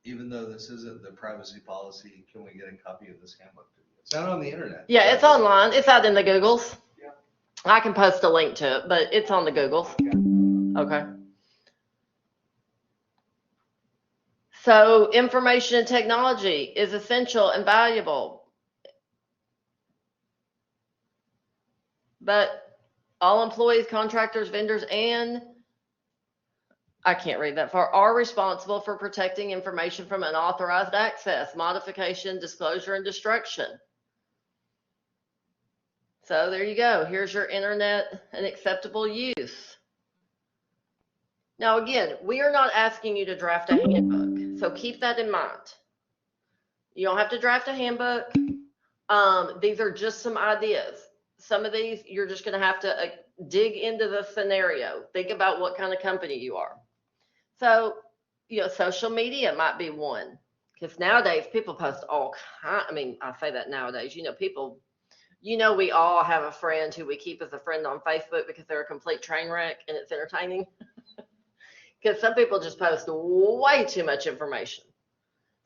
Even though this isn't the privacy policy, can we get a copy of this handbook? It's not on the internet. Yeah, it's online. It's out in the Googles. Yeah. I can post a link to it, but it's on the Googles. Okay. So information and technology is essential and valuable. But all employees, contractors, vendors, and I can't read that far, are responsible for protecting information from unauthorized access, modification, disclosure, and destruction. So there you go. Here's your internet and acceptable use. Now, again, we are not asking you to draft a handbook, so keep that in mind. You don't have to draft a handbook. These are just some ideas. Some of these, you're just going to have to dig into the scenario. Think about what kind of company you are. So, social media might be one, because nowadays people post all kinds. I mean, I say that nowadays, people, we all have a friend who we keep as a friend on Facebook because they're a complete train wreck and it's entertaining. Because some people just post way too much information.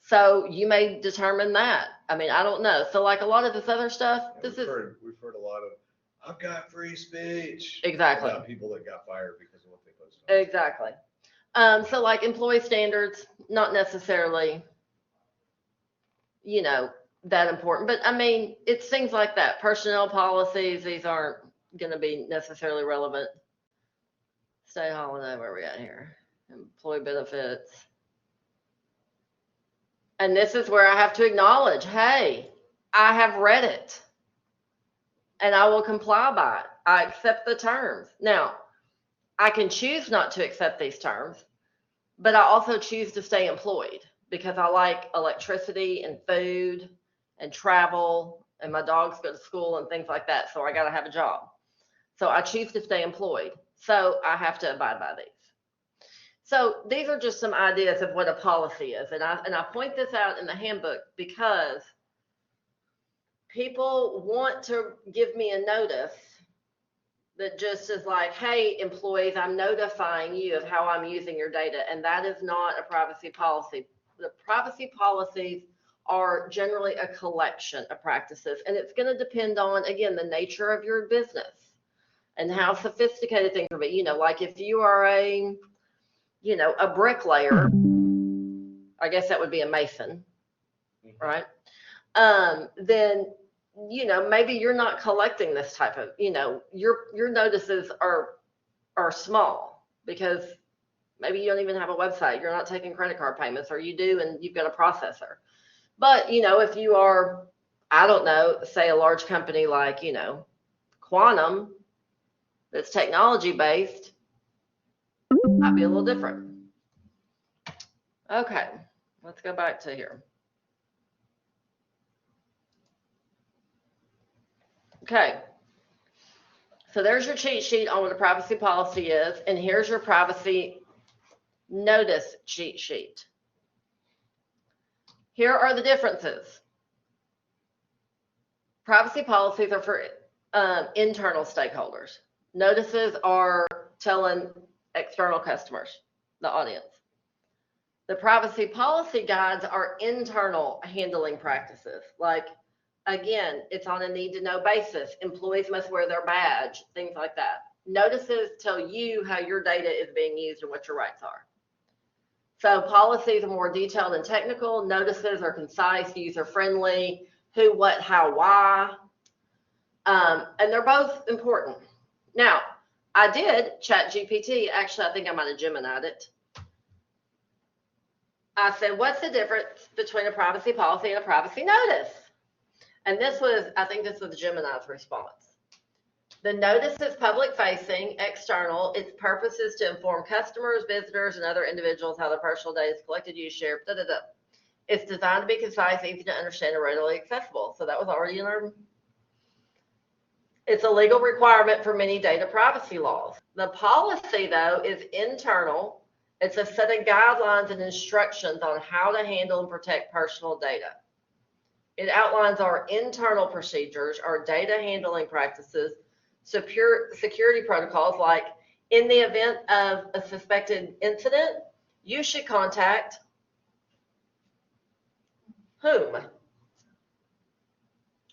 So you may determine that. I mean, I don't know. So like a lot of this other stuff, We've heard a lot of, I've got free speech. Exactly. About people that got fired because of what they posted. Exactly. So like employee standards, not necessarily, that important. But I mean, it's things like that. Personnel policies, these aren't going to be necessarily relevant. State holiday, where are we at here? Employee benefits. And this is where I have to acknowledge, hey, I have read it and I will comply by it. I accept the terms. Now, I can choose not to accept these terms, but I also choose to stay employed because I like electricity and food and travel, and my dogs go to school and things like that. So I got to have a job. So I choose to stay employed. So I have to abide by these. So these are just some ideas of what a policy is. And I point this out in the handbook because people want to give me a notice that just is like, hey, employees, I'm notifying you of how I'm using your data. And that is not a privacy policy. The privacy policies are generally a collection of practices. And it's going to depend on, again, the nature of your business and how sophisticated things are. But, like if you are a bricklayer, I guess that would be a mason, right? Then, maybe you're not collecting this type of, your notices are small because maybe you don't even have a website. You're not taking credit card payments, or you do and you've got a processor. But, if you are, I don't know, say a large company like, Quantum, that's technology based, might be a little different. Okay, let's go back to here. Okay, so there's your cheat sheet on what a privacy policy is, and here's your privacy notice cheat sheet. Here are the differences. Privacy policies are for internal stakeholders. Notices are telling external customers, the audience. The privacy policy guides are internal handling practices. Like, again, it's on a need to know basis. Employees must wear their badge, things like that. Notices tell you how your data is being used and what your rights are. So policies are more detailed and technical. Notices are concise, user-friendly, who, what, how, why. And they're both important. Now, I did ChatGPT. Actually, I think I might have Gemini'd it. I said, what's the difference between a privacy policy and a privacy notice? And this was, I think this was Gemini's response. The notice is public facing, external. Its purpose is to inform customers, visitors, and other individuals how their personal data is collected, used, shared, da, da, da. It's designed to be concise, easy to understand, and readily accessible. So that was already in our. It's a legal requirement for many data privacy laws. The policy, though, is internal. It's a set of guidelines and instructions on how to handle and protect personal data. It outlines our internal procedures, our data handling practices, security protocols, like in the event of a suspected incident, you should contact whom?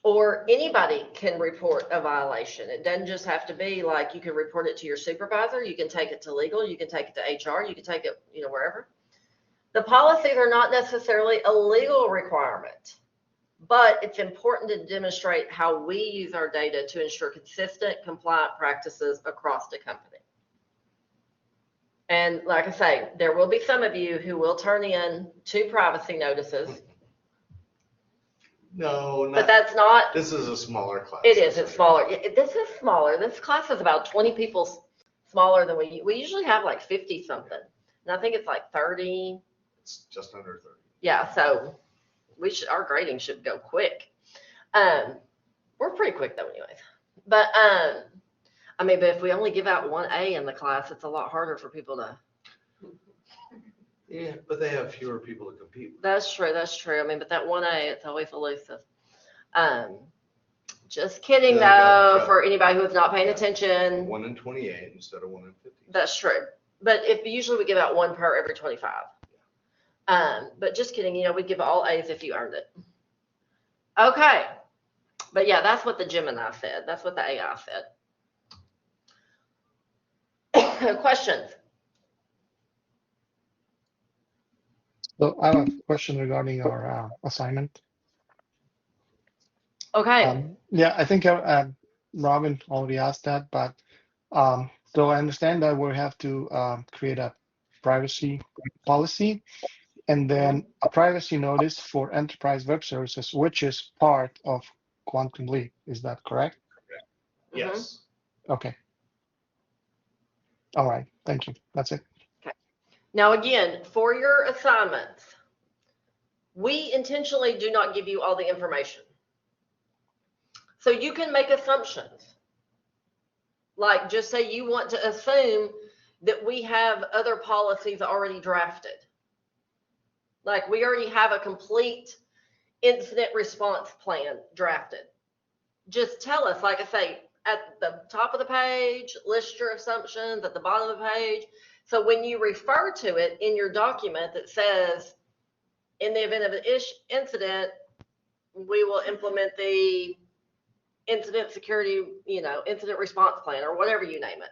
Or anybody can report a violation. It doesn't just have to be like you can report it to your supervisor, you can take it to legal, you can take it to HR, you can take it, wherever. The policies are not necessarily a legal requirement, but it's important to demonstrate how we use our data to ensure consistent, compliant practices across the company. And like I say, there will be some of you who will turn in 2 privacy notices. No, But not, that's not, this is a smaller class. it is, it's smaller. This is smaller. This class is about 20 people smaller than we usually have, like 50 something. And I think it's like 30. It's just under 30. Yeah, so our grading should go quick. We're pretty quick though anyways. But but if we only give out 1 A in the class, it's a lot harder for people to. Yeah, but they have fewer people to compete with. That's true. But that 1 A, it's always elusive. Just kidding though, for anybody who is not paying attention. 1 in 28 instead of 1 in 50. That's true. But usually we give out 1 per every 25. But just kidding, we give all A's if you earned it. Okay. But yeah, that's what the Gemini said. That's what the AI said. Questions? So I have a question regarding our assignment. Okay. Yeah, I think Robin already asked that, but so I understand that we have to create a privacy policy and then a privacy notice for enterprise web services, which is part of Quantum Leap. Is that correct? Yes. Okay. All right. Thank you. That's it. Now, again, for your assignments, we intentionally do not give you all the information. So you can make assumptions. Like just say you want to assume that we have other policies already drafted. Like we already have a complete incident response plan drafted. Just tell us, like I say, at the top of the page, list your assumptions at the bottom of the page. So when you refer to it in your document that says, in the event of an incident, we will implement the incident security, incident response plan or whatever you name it.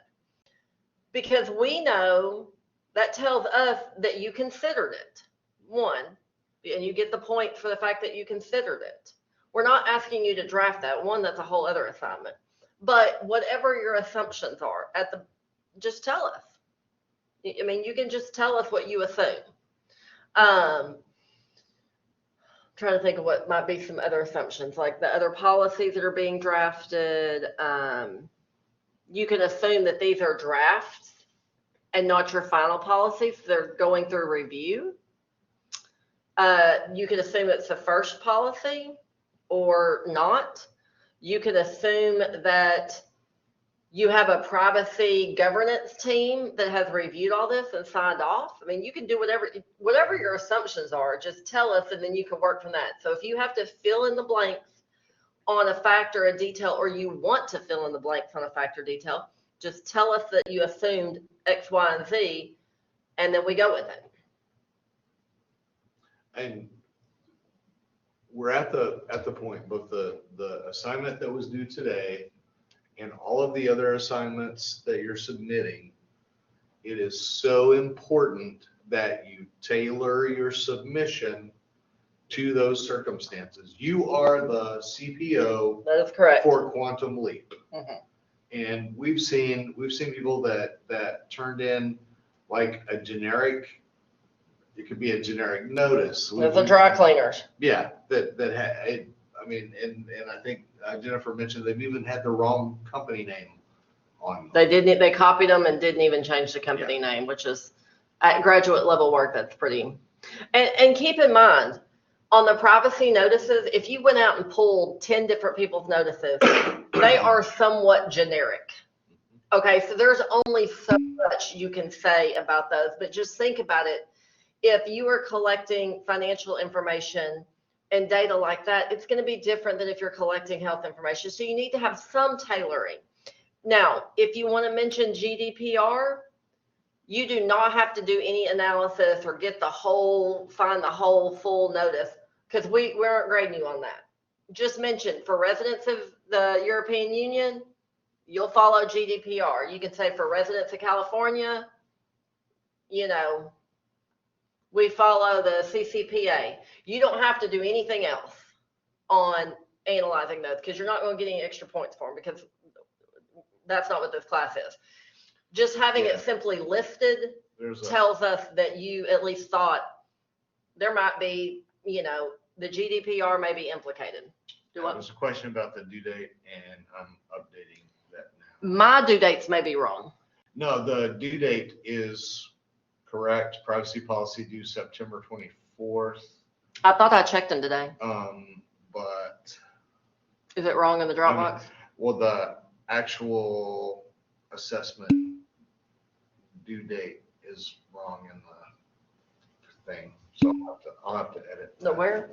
Because we know that tells us that you considered it, 1, and you get the point for the fact that you considered it. We're not asking you to draft that. 1, that's a whole other assignment. But whatever your assumptions are, just tell us. You can just tell us what you assume. Trying to think of what might be some other assumptions, like the other policies that are being drafted. You can assume that these are drafts and not your final policies. They're going through review. You can assume it's the first policy or not. You can assume that you have a privacy governance team that has reviewed all this and signed off. You can do whatever your assumptions are, just tell us and then you can work from that. So if you have to fill in the blanks on a fact or a detail, or you want to fill in the blanks on a fact or detail, just tell us that you assumed X, Y, and Z, and then we go with it. And we're at the point, both the assignment that was due today and all of the other assignments that you're submitting, it is so important that you tailor your submission to those circumstances. You are the CPO That is correct. for Quantum Leap. Mhm. And we've seen people that turned in like a generic, it could be a generic notice. Those are dry cleaners. Yeah, I mean, and I think Jennifer mentioned they've even had the wrong company name on them. They copied them and didn't even change the company name, which is at graduate level work, that's pretty. And keep in mind, on the privacy notices, if you went out and pulled 10 different people's notices, they are somewhat generic. Okay, so there's only so much you can say about those, but just think about it. If you are collecting financial information and data like that, it's going to be different than if you're collecting health information. So you need to have some tailoring. Now, if you want to mention GDPR, you do not have to do any analysis or find the whole full notice, because we aren't grading you on that. Just mention for residents of the European Union, you'll follow GDPR. You can say for residents of California, we follow the CCPA. You don't have to do anything else on analyzing those, because you're not going to get any extra points for them, because that's not what this class is. Just having it simply listed tells us that you at least thought there might be, the GDPR may be implicated. There's a question about the due date, and I'm updating that now. My due dates may be wrong. No, the due date is correct. Privacy policy due September 24th. I thought I checked them today. But. Is it wrong in the Dropbox? Well, the actual assessment due date is wrong in the thing, so I'll have to edit. No, where?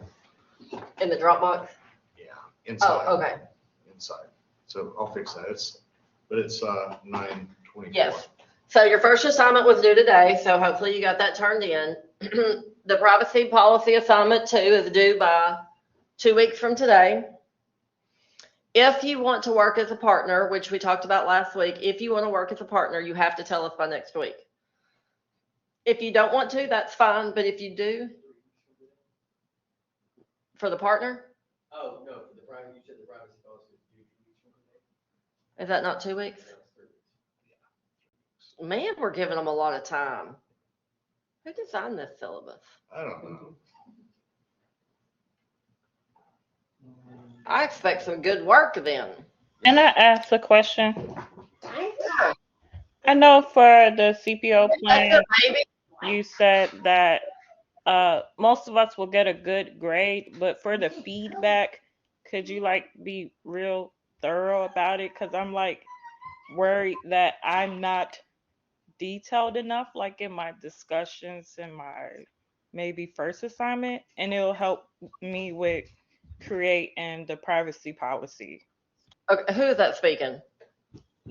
In the Dropbox? Yeah, inside. Oh, okay. Inside. So I'll fix that. It's 9/24. Yes. So your first assignment was due today, so hopefully you got that turned in. The privacy policy assignment 2 is due by 2 weeks from today. If you want to work as a partner, which we talked about last week, if you want to work as a partner, you have to tell us by next week. If you don't want to, that's fine, but if you do, for the partner? Oh, no, for the private, you said the privacy policy. Is that not 2 weeks? Man, we're giving them a lot of time. Who designed this syllabus? I don't know. I expect some good work then. Can I ask a question? I know for the CPO plan, you said that most of us will get a good grade, but for the feedback, could you be real thorough about it? Because I'm worried that I'm not detailed enough, in my discussions in my maybe first assignment, and it'll help me with creating the privacy policy. Okay, who is that speaking?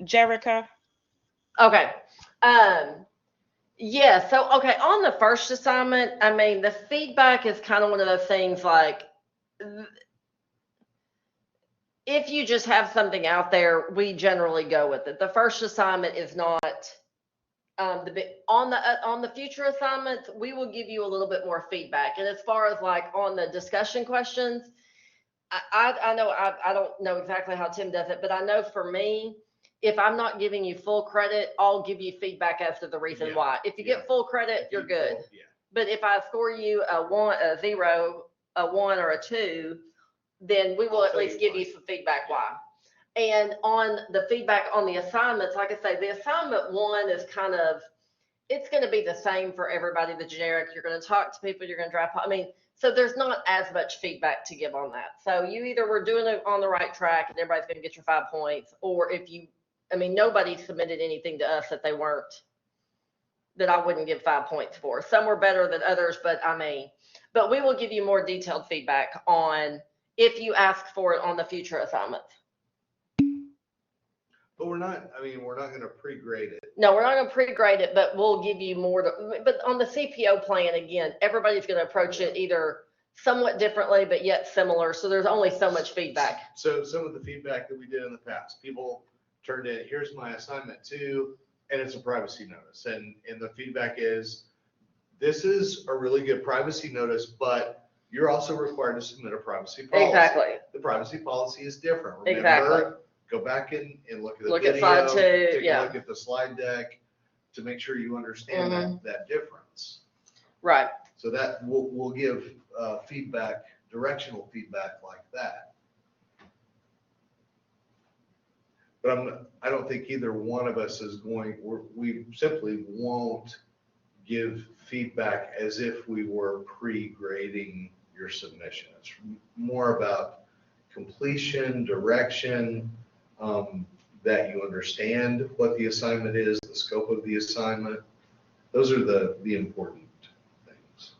Jerica. Okay. Yeah, so, okay, on the first assignment, the feedback is kind of one of those things if you just have something out there, we generally go with it. The first assignment is not on the future assignments, we will give you a little bit more feedback. And as far as on the discussion questions, I know I don't know exactly how Tim does it, but I know for me, if I'm not giving you full credit, I'll give you feedback as to the reason why. If you get full credit, you're good. But if I score you a 1, a 0, a 1, or a 2, then we will at least give you some feedback why. And on the feedback on the assignments, like I say, the assignment 1 is it's going to be the same for everybody, the generic. You're going to talk to people, you're going to draft. So there's not as much feedback to give on that. So you either were doing it on the right track and everybody's going to get your 5 points, or if you, nobody submitted anything to us that I wouldn't give 5 points for. Some were better than others, but we will give you more detailed feedback on if you ask for it on the future assignments. But we're not going to pre-grade it. No, we're not going to pre-grade it, but we'll give you more. But on the CPO plan, again, everybody's going to approach it either somewhat differently, but yet similar. So there's only so much feedback. So some of the feedback that we did in the past, people turned in, here's my assignment 2, and it's a privacy notice. And the feedback is, this is a really good privacy notice, but you're also required to submit a privacy policy. Exactly. The privacy policy is different. Remember, Exactly. go back and look at the Look at video. slide 2, Take a yeah. look at the slide deck to make sure you understand that difference. Right. So that we'll give feedback, directional feedback like that. But I don't think either one of us is we simply won't give feedback as if we were pre-grading your submission. It's more about completion, direction, that you understand what the assignment is, the scope of the assignment. Those are the important things.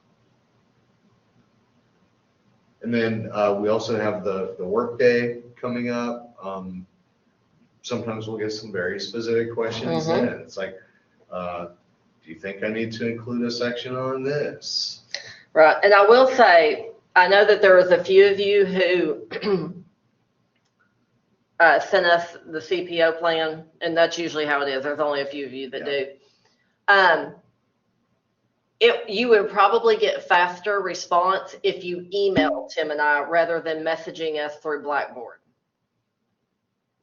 And then we also have the workday coming up. Sometimes we'll get some very specific questions in. It's like, do you think I need to include a section on this? Right. And I will say, I know that there was a few of you who sent us the CPO plan, and that's usually how it is. There's only a few of you that do. You would probably get faster response if you email Tim and I rather than messaging us through Blackboard.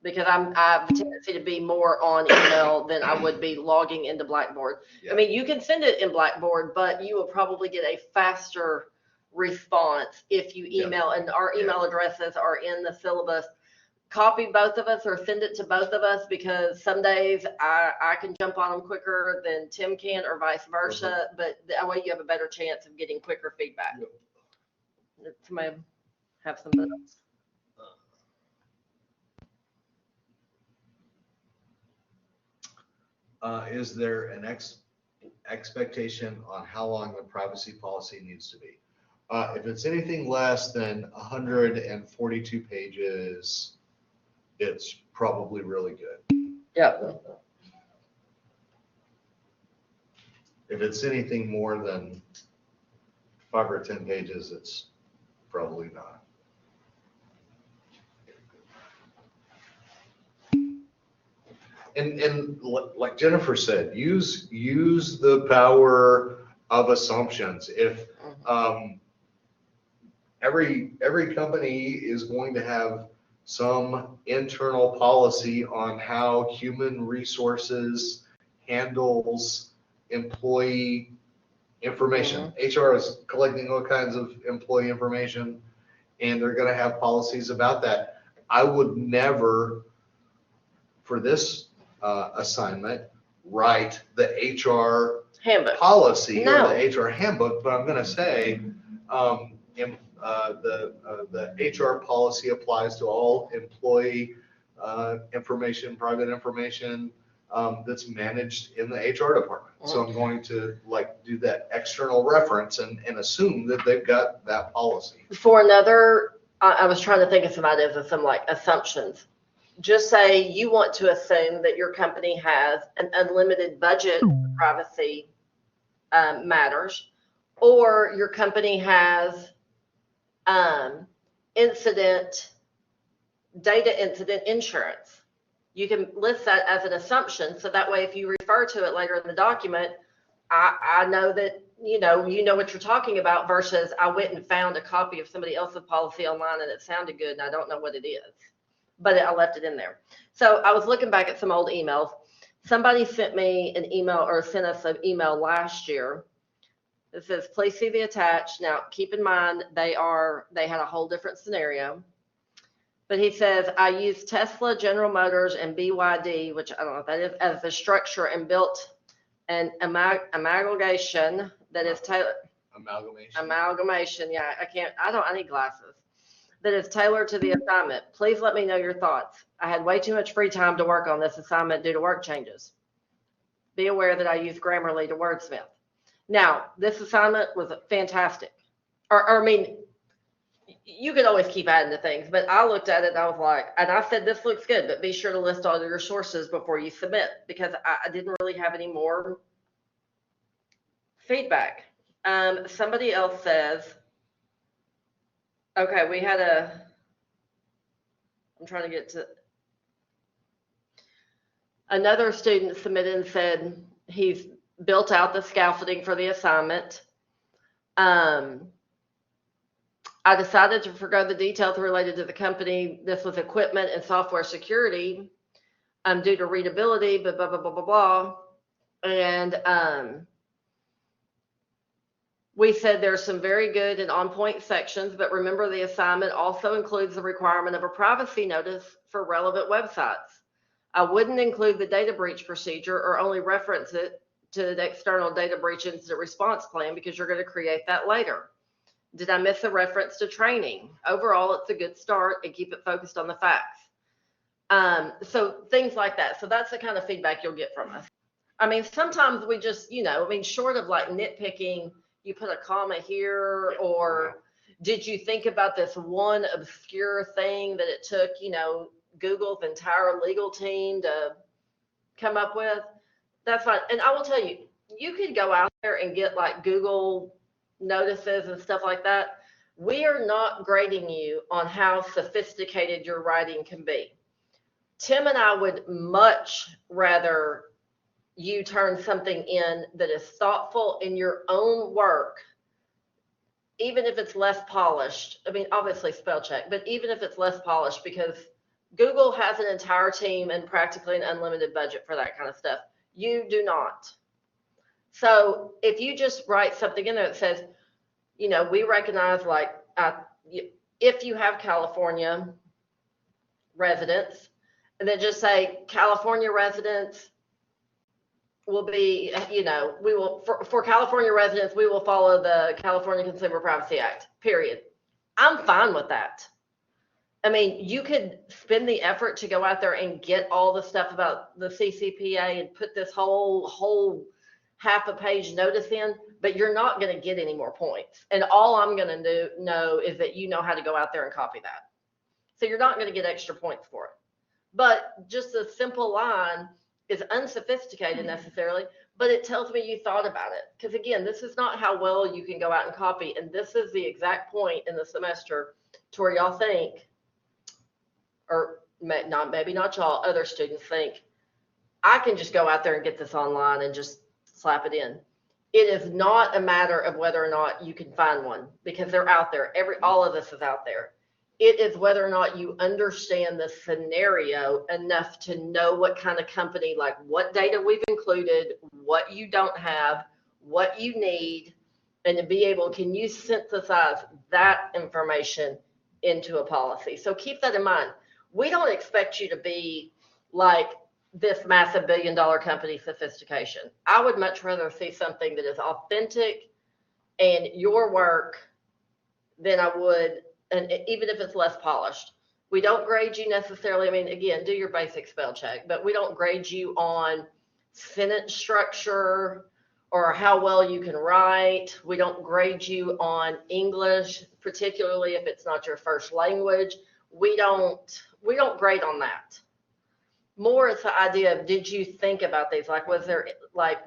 Because I have a tendency to be more on email than I would be logging into Blackboard. Yeah. I mean, you can send it in Blackboard, but you will probably get a faster response if you email, and our email addresses are in the syllabus. Copy both of us or send it to both of us, because some days I can jump on them quicker than Tim can, or vice versa, but that way you have a better chance of getting quicker feedback. Somebody have something else? Is there an expectation on how long the privacy policy needs to be? If it's anything less than 142 pages, it's probably really good. Yep. If it's anything more than 5 or 10 pages, it's probably not. And like Jennifer said, use the power of assumptions. If every company is going to have some internal policy on how human resources handles employee information. HR is collecting all kinds of employee information, and they're going to have policies about that. I would never, for this assignment, write the HR Handbook. policy No. or the HR handbook, but I'm going to say the HR policy applies to all employee information, private information that's managed in the HR department. So I'm going to do that external reference and assume that they've got that policy. For another, I was trying to think of some ideas of some assumptions. Just say you want to assume that your company has an unlimited budget for privacy matters, or your company has data incident insurance. You can list that as an assumption, so that way if you refer to it later in the document, I know that you know what you're talking about, versus I went and found a copy of somebody else's policy online and it sounded good and I don't know what it is, but I left it in there. So I was looking back at some old emails. Somebody sent me an email, or sent us an email last year. It says, please see the attached. Now, keep in mind, they had a whole different scenario. But he says, I used Tesla, General Motors, and BYD, which I don't know what that is, as the structure, and built an amalgamation that is tailored. Amalgamation, yeah, I need glasses. That is tailored to the assignment. Please let me know your thoughts. I had way too much free time to work on this assignment due to work changes. Be aware that I use Grammarly to wordsmith. Now, this assignment was fantastic. I mean, you could always keep adding to things, but I looked at it and I was like, and I said, this looks good, but be sure to list all your sources before you submit, because I didn't really have any more feedback. Somebody else says, okay, I'm trying to get to, another student submitted and said he's built out the scaffolding for the assignment. I decided to forgo the details related to the company. This was equipment and software security, due to readability, blah, blah, blah, blah, blah, blah. And, we said there's some very good and on-point sections, but remember the assignment also includes the requirement of a privacy notice for relevant websites. I wouldn't include the data breach procedure or only reference it to the external data breach incident response plan because you're going to create that later. Did I miss a reference to training? Overall, it's a good start and keep it focused on the facts. So things like that. So that's the kind of feedback you'll get from us. I mean, sometimes we just, short of like nitpicking, you put a comma here, or did you think about this one obscure thing that it took, Google's entire legal team to come up with? That's fine. And I will tell you, you could go out there and get like Google notices and stuff like that. We are not grading you on how sophisticated your writing can be. Tim and I would much rather you turn something in that is thoughtful in your own work, even if it's less polished. I mean, obviously spell check, but even if it's less polished, because Google has an entire team and practically an unlimited budget for that kind of stuff. You do not. So if you just write something in there that says, we recognize like, if you have California residents, and then just say California residents will be, we will, for California residents, we will follow the California Consumer Privacy Act, period. I'm fine with that. I mean, you could spend the effort to go out there and get all the stuff about the CCPA and put this whole half a page notice in, but you're not going to get any more points. And all I'm going to know is that you know how to go out there and copy that. So you're not going to get extra points for it. But just a simple line is unsophisticated necessarily, but it tells me you thought about it. Because again, this is not how well you can go out and copy. And this is the exact point in the semester to where y'all think, or maybe not y'all, other students think, I can just go out there and get this online and just slap it in. It is not a matter of whether or not you can find one, because they're out there. All of this is out there. It is whether or not you understand the scenario enough to know what kind of company, like what data we've included, what you don't have, what you need, and to be able, can you synthesize that information into a policy? So keep that in mind. We don't expect you to be like this massive billion-dollar company sophistication. I would much rather see something that is authentic and your work than I would, and even if it's less polished. We don't grade you necessarily. I mean, again, do your basic spell check, but we don't grade you on sentence structure or how well you can write. We don't grade you on English, particularly if it's not your first language. We don't grade on that. More it's the idea of, did you think about these? Like, was there, like,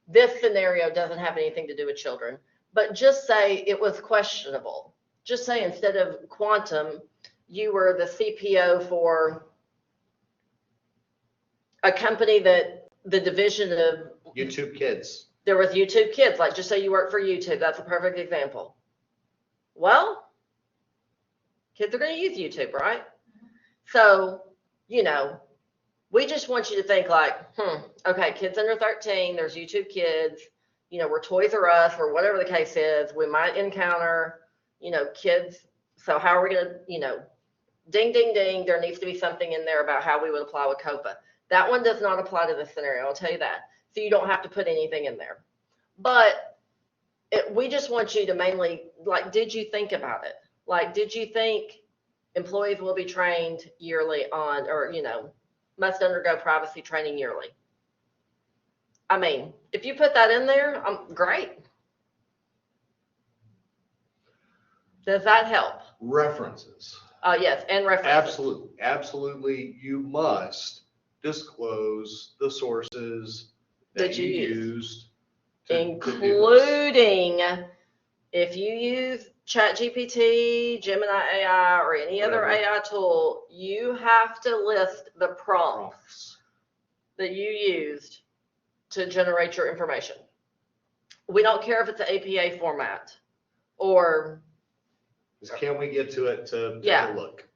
this scenario doesn't have anything to do with children, but just say it was questionable. Just say instead of quantum, you were the CPO for a company that the division of YouTube Kids. There was YouTube Kids. Like, just say you work for YouTube. That's a perfect example. Well, kids are going to use YouTube, right? So, we just want you to think like, okay, kids under 13, there's YouTube Kids, we're Toys R Us or whatever the case is. We might encounter, kids. So how are we going to, ding, ding, ding. There needs to be something in there about how we would apply with COPA. That one does not apply to this scenario. I'll tell you that. So you don't have to put anything in there. But we just want you to mainly, like, did you think about it? Like, did you think employees will be trained yearly on, or, must undergo privacy training yearly? I mean, if you put that in there, great. Does that help? References. Yes, and references. Absolutely. You must disclose the sources that you used. Including if you use ChatGPT, Gemini AI, or any other AI tool, you have to list the prompts that you used to generate your information. We don't care if it's an APA format or, Just can we get to it to Yeah. have a look?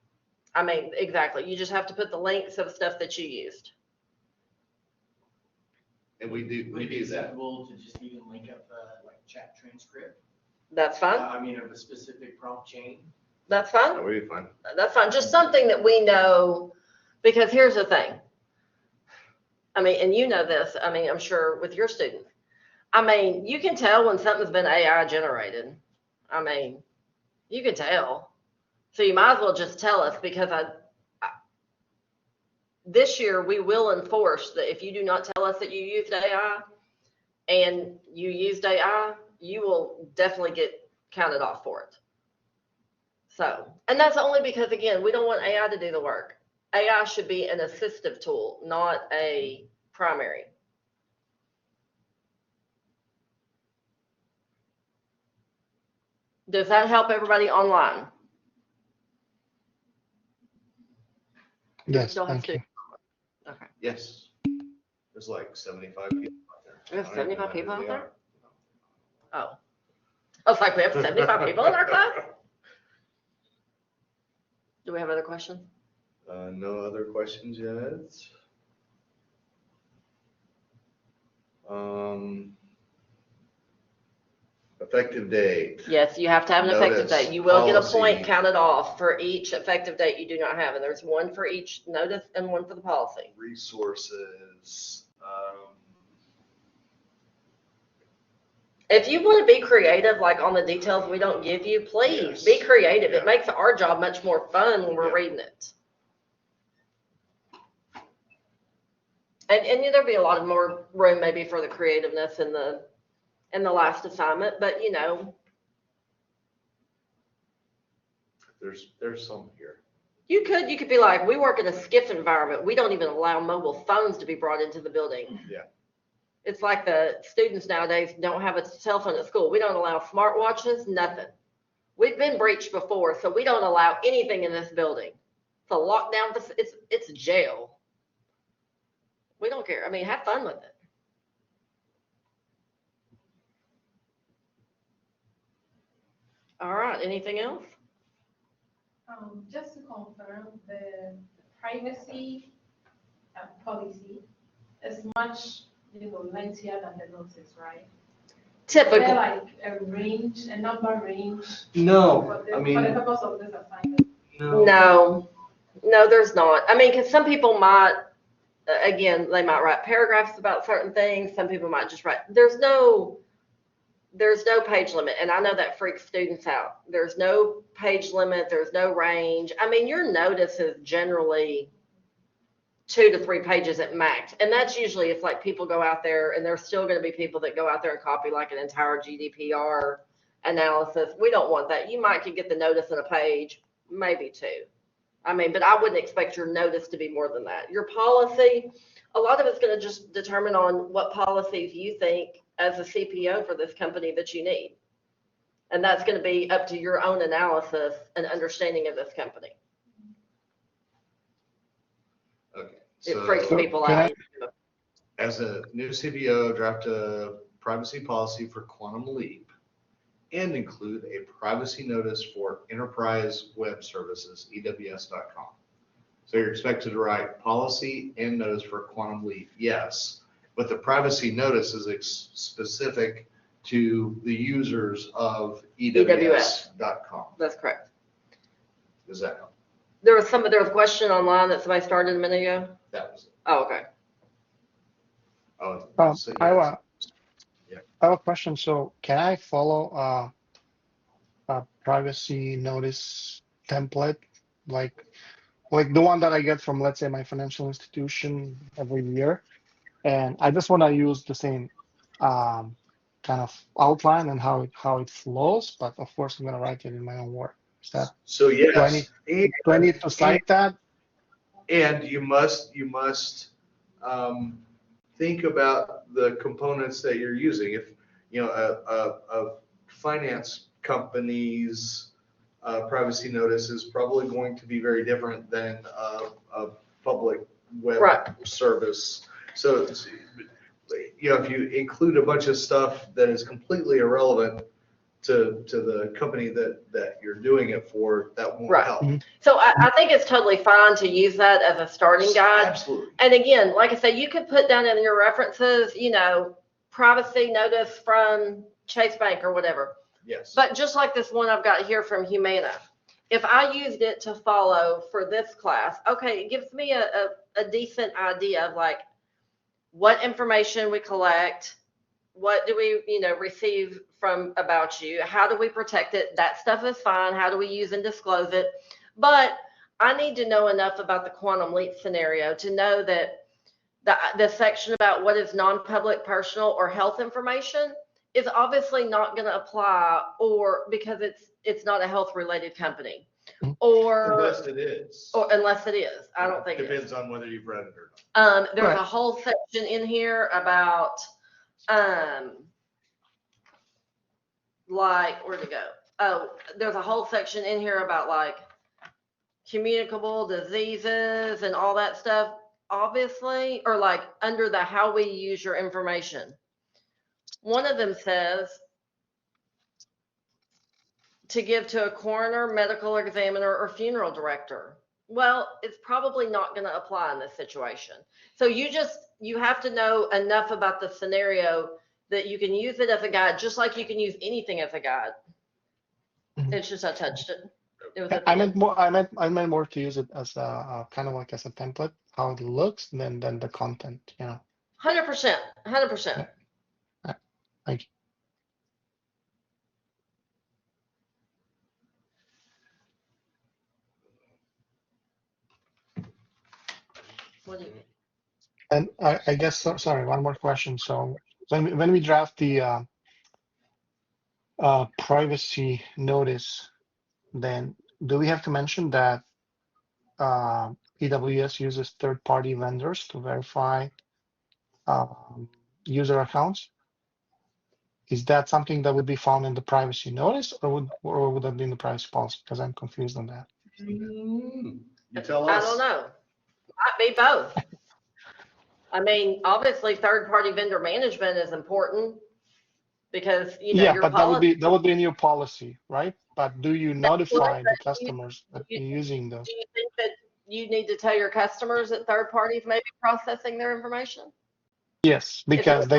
I mean, exactly. You just have to put the links of stuff that you used. And we do Would it be that. acceptable to just even link up like chat transcript? That's fine. I mean, of a specific prompt chain? That's fine. That would be fine. That's fine. Just something that we know, because here's the thing. I mean, and you know this, I mean, I'm sure with your students. I mean, you can tell when something's been AI generated. I mean, you can tell. So you might as well just tell us, because this year we will enforce that if you do not tell us that you used AI and you used AI, you will definitely get counted off for it. So, and that's only because, again, we don't want AI to do the work. AI should be an assistive tool, not a primary. Does that help everybody online? Yes, Still have thank you. students? Okay. Yes. There's like 75 people out there. There's I don't even 75 know people who out they there? Oh. I was like, we have 75 people in our class? Do we have other questions? No other questions yet? Effective date. Yes, you have to have an effective Notice, date. You will get a policy. point counted off for each effective date you do not have. And there's one for each notice and one for the policy. Resources. If you want to be creative, like on the details we don't give you, please be Yes. creative. Yeah. It makes our job much more fun when we're Yeah. reading it. And there'll be a lot of more room maybe for the creativeness in the last assignment, but you know, There's some here. you could be like, we work in a SCIF environment. We don't even allow mobile phones to be brought into the building. Yeah. It's like the students nowadays don't have a cell phone at school. We don't allow smartwatches, nothing. We've been breached before, so we don't allow anything in this building. It's a lockdown, it's jail. We don't care. I mean, have fun with it. All right, anything else? Just to confirm, the privacy policy is much, lengthier than the notice, right? Is there Typical. like a range, a number range No, for the, I for the mean, purpose of this assignment? No, there's not. I mean, because some people might, again, they might write paragraphs about certain things. Some people might just write, there's no page limit. And I know that freaks students out. There's no page limit. There's no range. I mean, your notice is generally 2 to 3 pages at max. And that's usually if like people go out there, and there's still going to be people that go out there and copy like an entire GDPR analysis. We don't want that. You might could get the notice in a page, maybe 2. I mean, but I wouldn't expect your notice to be more than that. Your policy, a lot of it's going to just determine on what policies you think as a CPO for this company that you need. And that's going to be up to your own analysis and understanding of this company. okay. It So freaks people can out. as a new CPO, draft a privacy policy for Quantum Leap and include a privacy notice for Enterprise Web Services, EWS.com. So you're expected to write policy and notice for Quantum Leap, yes, but the privacy notice is specific to the users of EWS.com. That's correct. Does that help? There was a question online that somebody started a minute ago. That was it. Oh, okay. Oh, so I yes. have a question. So can I follow a privacy notice template, like the one that I get from, let's say, my financial institution every year, and I just want to use the same kind of outline and how it flows, but of course I'm going to write it in my own work. Is that, So yes, do I need to cite that? and you must think about the components that you're using. If a finance company's privacy notice is probably going to be very different than a public web Right. service. So you know, if you include a bunch of stuff that is completely irrelevant to the company that you're doing it for, that won't Right. help. So I think it's totally fine to use that as a starting guide. Absolutely. And again, like I say, you could put down in your references, you know, privacy notice from Chase Bank or whatever. Yes. But just like this one I've got here from Humana, if I used it to follow for this class, okay, it gives me a decent idea of like what information we collect, what do we, you know, receive from about you, how do we protect it? That stuff is fine. How do we use and disclose it? But I need to know enough about the quantum leap scenario to know that the section about what is non-public personal or health information is obviously not going to apply, or because it's not a health related company, or Unless it is. or unless it is. I don't think it is. Depends on whether you've read it or not. There's Right. a whole section in here about like, where'd it go? Oh, there's a whole section in here about like communicable diseases and all that stuff, obviously, or like under the how we use your information. One of them says to give to a coroner, medical examiner, or funeral director. Well, it's probably not going to apply in this situation. So you have to know enough about the scenario that you can use it as a guide, just like you can use anything as a guide. Mhm. It's just I touched it. It was I meant more. I meant more to use it as a kind of like as a template, how it looks, than the content. You know. 100%, 100%. Thank you. What do you mean? And I guess sorry, one more question. So when we draft the privacy notice, then do we have to mention that EWS uses third-party vendors to verify user accounts? Is that something that would be found in the privacy notice, or would that be in the privacy policy? Because I'm confused on that. You tell I us. don't know. Might be both. I mean, obviously, third-party vendor management is important because, you know, Yeah, your but policy. that would be in your policy, right? But do you notify the but customers that you're using those? Do you think that you need to tell your customers that third parties may be processing their information? Yes, because third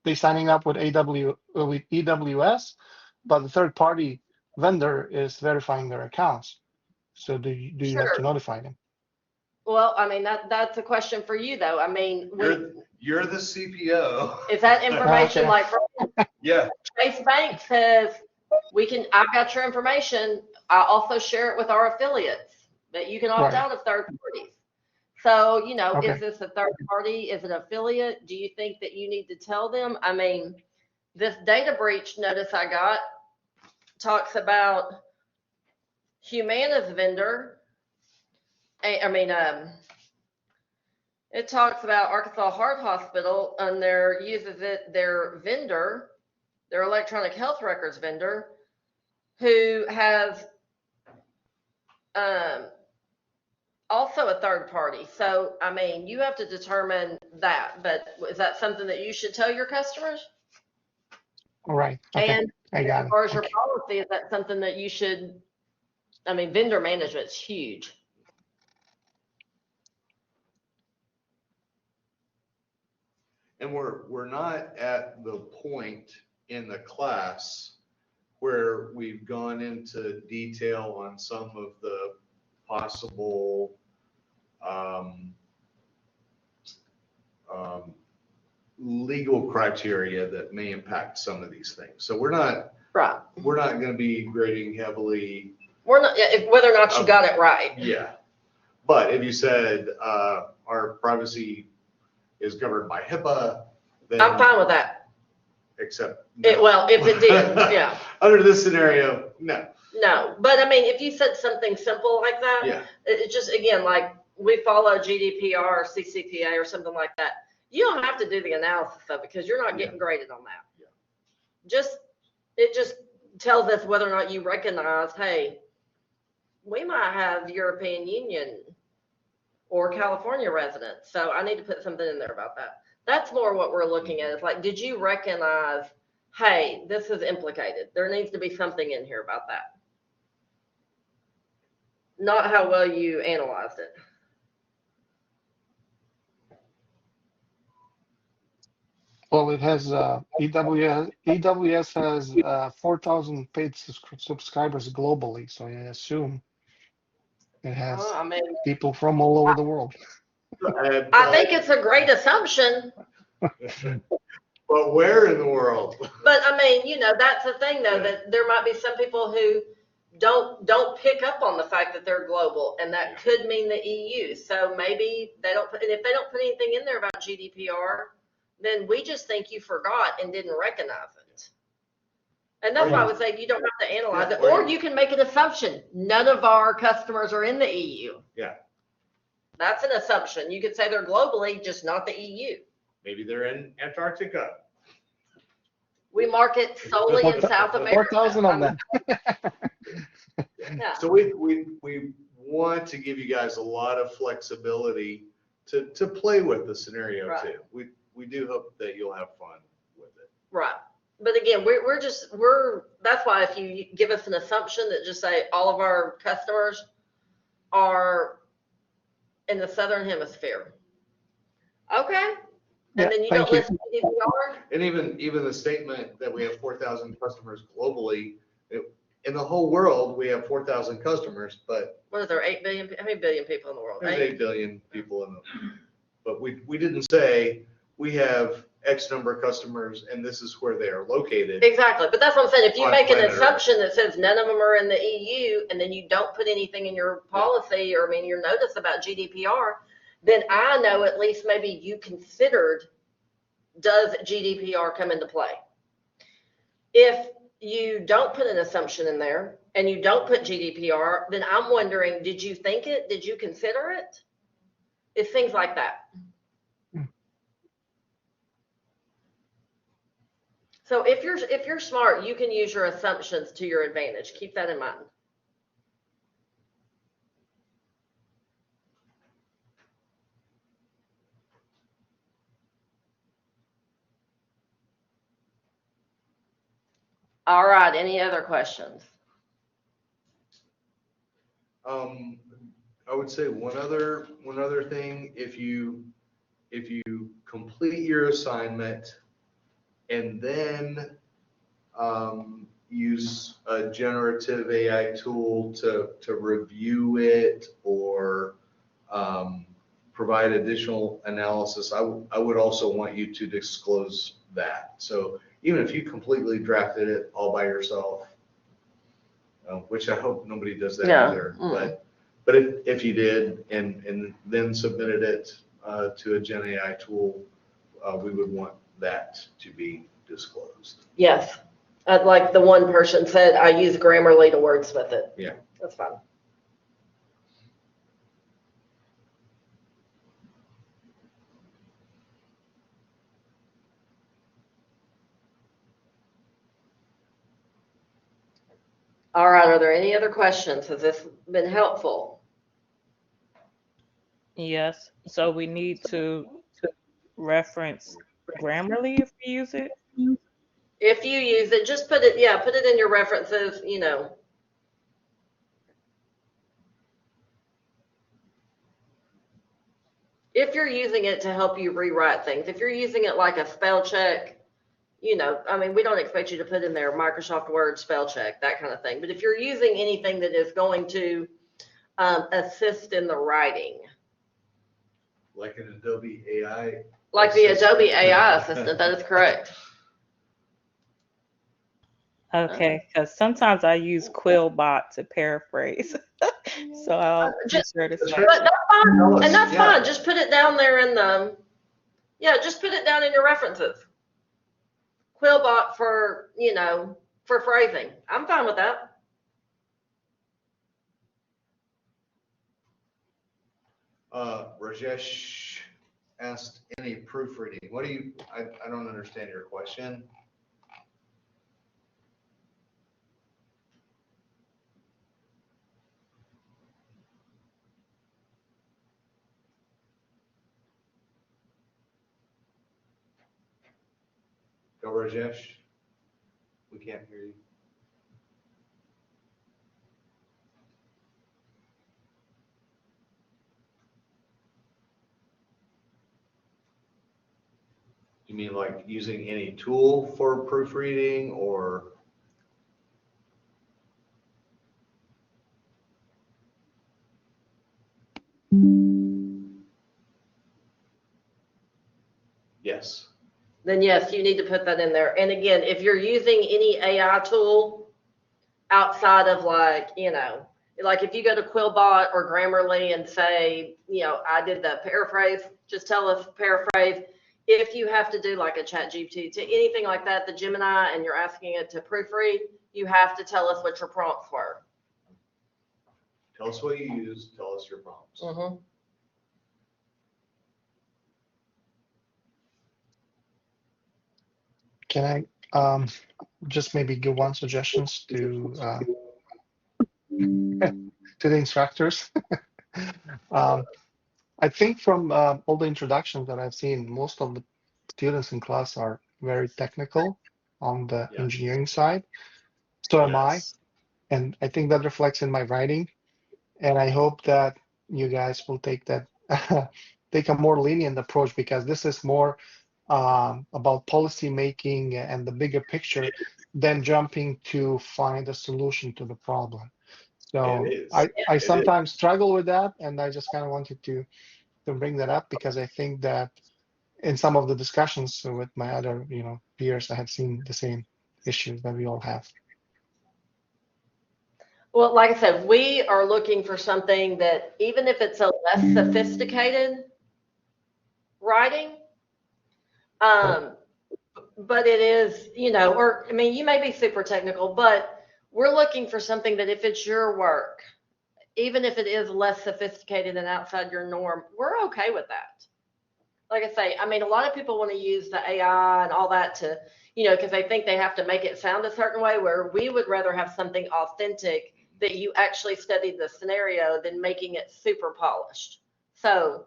they signing up with with EWS, but the third party vendor is verifying their accounts. So do you have to Sure. notify them? Well, I mean, that's a question for you, though. I mean, You're the CPO. is that information Okay. like Yeah. Chase Bank says, I've got your information. I also share it with our affiliates, that you can opt Right. out of third parties. So, you know, Okay. is this a third party? Is it an affiliate? Do you think that you need to tell them? I mean, this data breach notice I got talks about Humana's vendor. It talks about Arkansas Heart Hospital, and their vendor, their electronic health records vendor, who has also a third party. So, I mean, you have to determine that, but is that something that you should tell your customers? All right. Okay. And I got as it. far as your Okay. policy, is that something that you should, I mean, vendor management's huge. And we're not at the point in the class where we've gone into detail on some of the possible legal criteria that may impact some of these things. So we're not Right. going to be grading heavily. We're not, whether or not you got it right. Yeah. But if you said our privacy is governed by HIPAA, then I'm fine with that. Except Well, if it did, yeah. Under this scenario, no. No, but I mean, if you said something simple like that, Yeah. it just, again, like we follow GDPR or CCPA or something like that. You don't have to do the analysis of it because you're not getting graded on that. Yeah. It just tells us whether or not you recognize, hey, we might have European Union or California residents. So I need to put something in there about that. That's more what we're looking at. It's like, did you recognize, hey, this is implicated? There needs to be something in here about that. Not how well you analyzed it. Well, it has EWS has 4,000 paid subscribers globally, so I assume it has Oh, I mean, people from all over the world. I think it's a great assumption, But where in the world? but I mean, that's the thing though, that there might be some people who don't pick up on the fact that they're global, and that could mean the EU. So maybe they don't put, and if they don't put anything in there about GDPR, then we just think you forgot and didn't recognize it. And that's why I would say you don't have to analyze it, or you can make an assumption. None of our customers are in the EU. Yeah. That's an assumption. You could say they're globally, just not the EU. Maybe they're in Antarctica. We market solely in South America. 4,000 of them. Yeah. So we want to give you guys a lot of flexibility to play with the scenario Right. too. We do hope that you'll have fun with it. Right. But again, that's why if you give us an assumption that just say all of our customers are in the Southern Hemisphere. Okay. Yeah, And then you thank don't you. list GDPR. And even the statement that we have 4,000 customers globally, in the whole world, we have 4,000 customers, but What is there, 8 billion? How many billion people in the world? there's 8? 8 billion people in the, but we didn't say we have X number of customers and this is where they are located. Exactly. But that's what I'm saying. If you On make an planet Earth. assumption that says none of them are in the EU, and then you don't put anything in your policy or your notice about GDPR, then I know at least maybe you considered, does GDPR come into play? If you don't put an assumption in there and you don't put GDPR, then I'm wondering, did you think it? Did you consider it? It's things like that. So if you're smart, you can use your assumptions to your advantage. Keep that in mind. All right, any other questions? I would say one other thing, if you complete your assignment and then use a generative AI tool to review it or provide additional analysis, I would also want you to disclose that. So even if you completely drafted it all by yourself, which I hope nobody does that either, but if you did and then submitted it to a Gen AI tool, we would want that to be disclosed. Yes. Like the one person said, I use Grammarly to wordsmith it. Yeah. That's fine. All right, are there any other questions? Has this been helpful? Yes. So we need to reference Grammarly if we use it. If you use it, just put it in your references, If you're using it to help you rewrite things, if you're using it like a spell check, we don't expect you to put in there Microsoft Word spell check, that kind of thing. But if you're using anything that is going to assist in the writing. Like an Adobe AI. Like the Adobe AI assistant, that is correct. Okay, because sometimes I use Quillbot to paraphrase. So I'll Just- sure to say. But that's fine, and that's Yeah. fine. Just put it down there just put it down in your references. Quillbot for phrasing. I'm fine with that. Rajesh asked any proofreading. I don't understand your question. Rajesh? We can't hear you. You mean like using any tool for proofreading or? Yes. Then yes, you need to put that in there. And again, if you're using any AI tool outside of like, like if you go to Quillbot or Grammarly and say, I did the paraphrase, just tell us paraphrase. If you have to do like a ChatGPT to anything like that, the Gemini, and you're asking it to proofread, you have to tell us what your prompts were. Tell us what you used, tell us your prompts. Mm-hmm. Can I just maybe give one suggestions to to the instructors? I think from all the introductions that I've seen, most of the students in class are very technical on the Yes. engineering side. So am I, Yes. and I think that reflects in my writing. And I hope that you guys will take that take a more lenient approach, because this is more about policy making and the bigger picture than jumping to find a solution to the problem. So It is. I It is. sometimes struggle with that, and I just kind of wanted to bring that up, because I think that in some of the discussions with my other peers, I have seen the same issues that we all have. Well, like I said, we are looking for something that, even if it's a less sophisticated writing, but it is, or, I mean, you may be super technical, but we're looking for something that if it's your work, even if it is less sophisticated and outside your norm, we're okay with that. Like I say, I mean, a lot of people want to use the AI and all that to, because they think they have to make it sound a certain way, where we would rather have something authentic that you actually studied the scenario than making it super polished. So.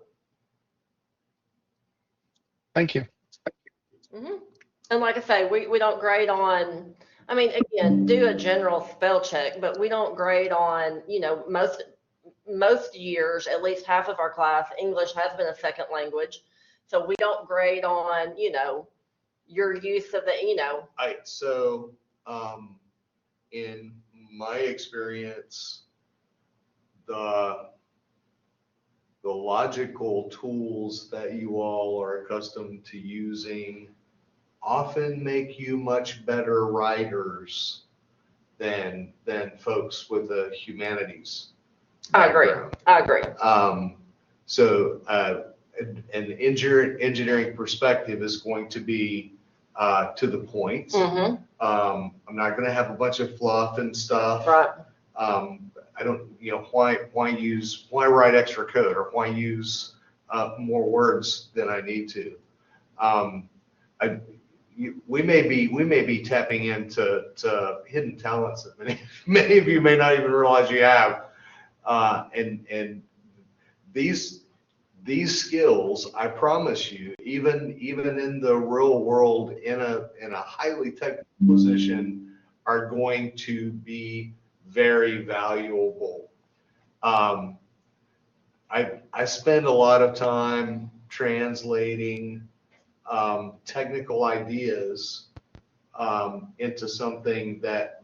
Thank you. Mm-hmm. And like I say, we don't grade on, I mean, again, do a general spell check, but we don't grade on, most years, at least half of our class, English has been a second language. So we don't grade on, your use of the, So, in my experience, the logical tools that you all are accustomed to using often make you much better writers than folks with a humanities background. I agree. So an engineering perspective is going to be to the point. Mm-hmm. I'm not going to have a bunch of fluff and stuff. Right. I don't, why write extra code, or why use more words than I need to? We may be tapping into hidden talents that many of you may not even realize you have, and these skills, I promise you, even in the real world, in a highly technical position, are going to be very valuable. I spend a lot of time translating technical ideas into something that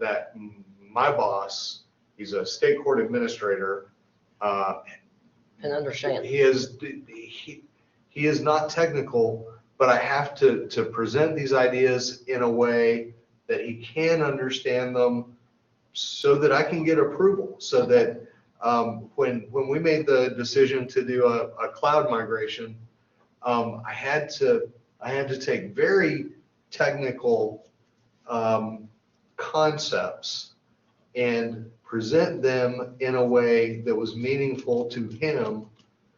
my boss, he's a state court administrator, Can understand. he is not technical, but I have to present these ideas in a way that he can understand them, so that I can get approval, so that when we made the decision to do a cloud migration, I had to take very technical concepts and present them in a way that was meaningful to him,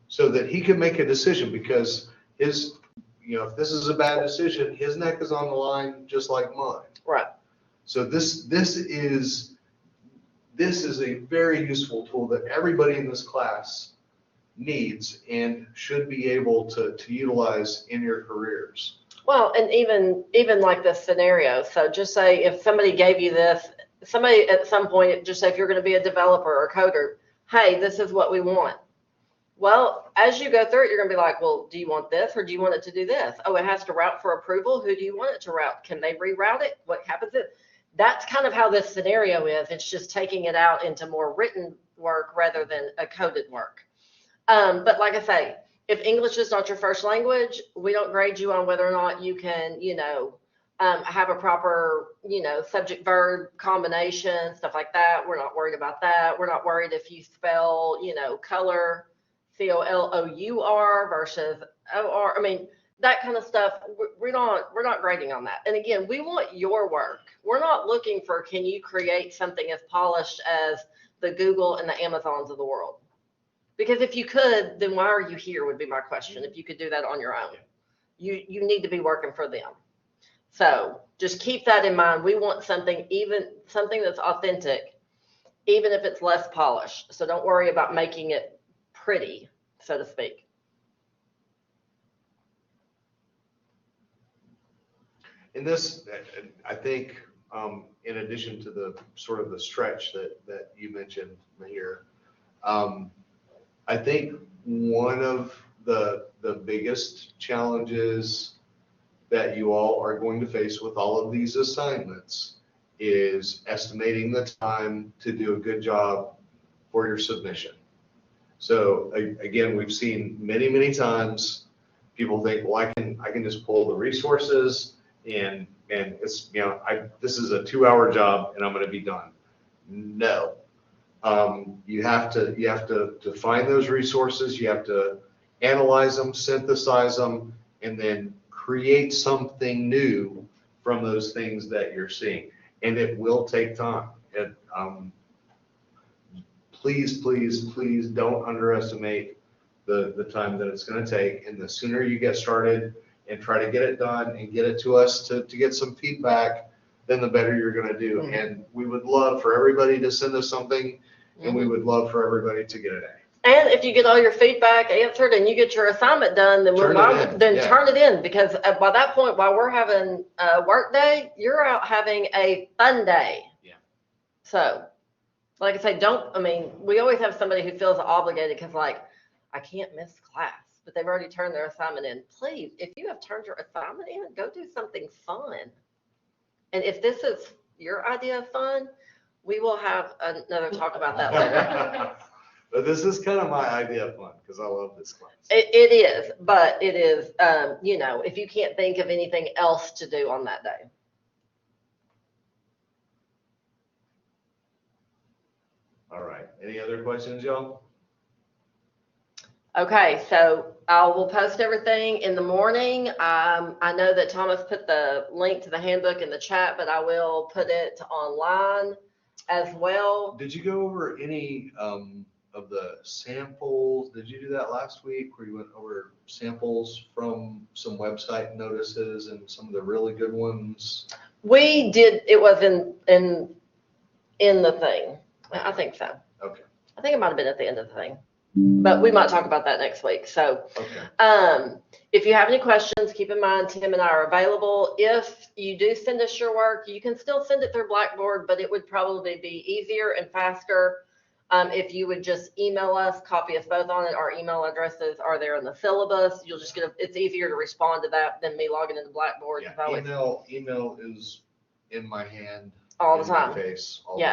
so that he could make a decision, because if this is a bad decision, his neck is on the line just like mine. Right. So this is a very useful tool that everybody in this class needs and should be able to utilize in your careers. Well, and even like this scenario, so just say if somebody gave you this, somebody at some point, just say if you're going to be a developer or a coder, hey, this is what we want. Well, as you go through it, you're going to be like, well, do you want this or do you want it to do this? Oh, it has to route for approval. Who do you want it to route? Can they reroute it? What happens? That's kind of how this scenario is. It's just taking it out into more written work rather than a coded work. But like I say, if English is not your first language, we don't grade you on whether or not you can, have a proper, subject verb combination, stuff like that. We're not worried about that. We're not worried if you spell, color, COLOUR versus OR. I mean, that kind of stuff. We're not grading on that. And again, we want your work. We're not looking for, can you create something as polished as the Google and the Amazons of the world? Because if you could, then why are you here would be my question. If you could do that on your own, you need to be working for them. So just keep that in mind. We want something that's authentic, even if it's less polished. So don't worry about making it pretty, so to speak. In this, I think, in addition to the sort of the stretch that you mentioned here, I think one of the biggest challenges that you all are going to face with all of these assignments is estimating the time to do a good job for your submission. So again, we've seen many, many times people think, well, I can just pull the resources and it's, this is a 2-hour job and I'm going to be done. No. You have to find those resources. You have to analyze them, synthesize them, and then create something new from those things that you're seeing. And it will take time. Please, please, please don't underestimate the time that it's going to take. And the sooner you get started and try to get it done and get it to us to get some feedback, then the better you're going to do. Mm-hmm. And we would love for everybody to send us something, and we would love for everybody to get an A. And if you get all your feedback answered and you get your assignment done, then turn it in, because by that point, while we're having a work day, you're out having a fun day. Yeah. So, like I say, we always have somebody who feels obligated because, like, I can't miss class, but they've already turned their assignment in. Please, if you have turned your assignment in, go do something fun. And if this is your idea of fun, we will have another talk about that later. But this is kind of my idea of fun because I love this class. It is, but it is, if you can't think of anything else to do on that day. All right. Any other questions, y'all? Okay, so I will post everything in the morning. I know that Thomas put the link to the handbook in the chat, but I will put it online as well. Did you go over any of the samples? Did you do that last week where you went over samples from some website notices and some of the really good ones? We did. It was in the thing. I think so. Okay. I think it might have been at the end of the thing, but we might talk about that next week. So, okay. If you have any questions, keep in mind Tim and I are available. If you do send us your work, you can still send it through Blackboard, but it would probably be easier and faster if you would just email us, copy us both on it. Our email addresses are there in the syllabus. You'll just it's easier to respond to that than me logging into Blackboard. Yeah, email is in my hand. All the time. My face all the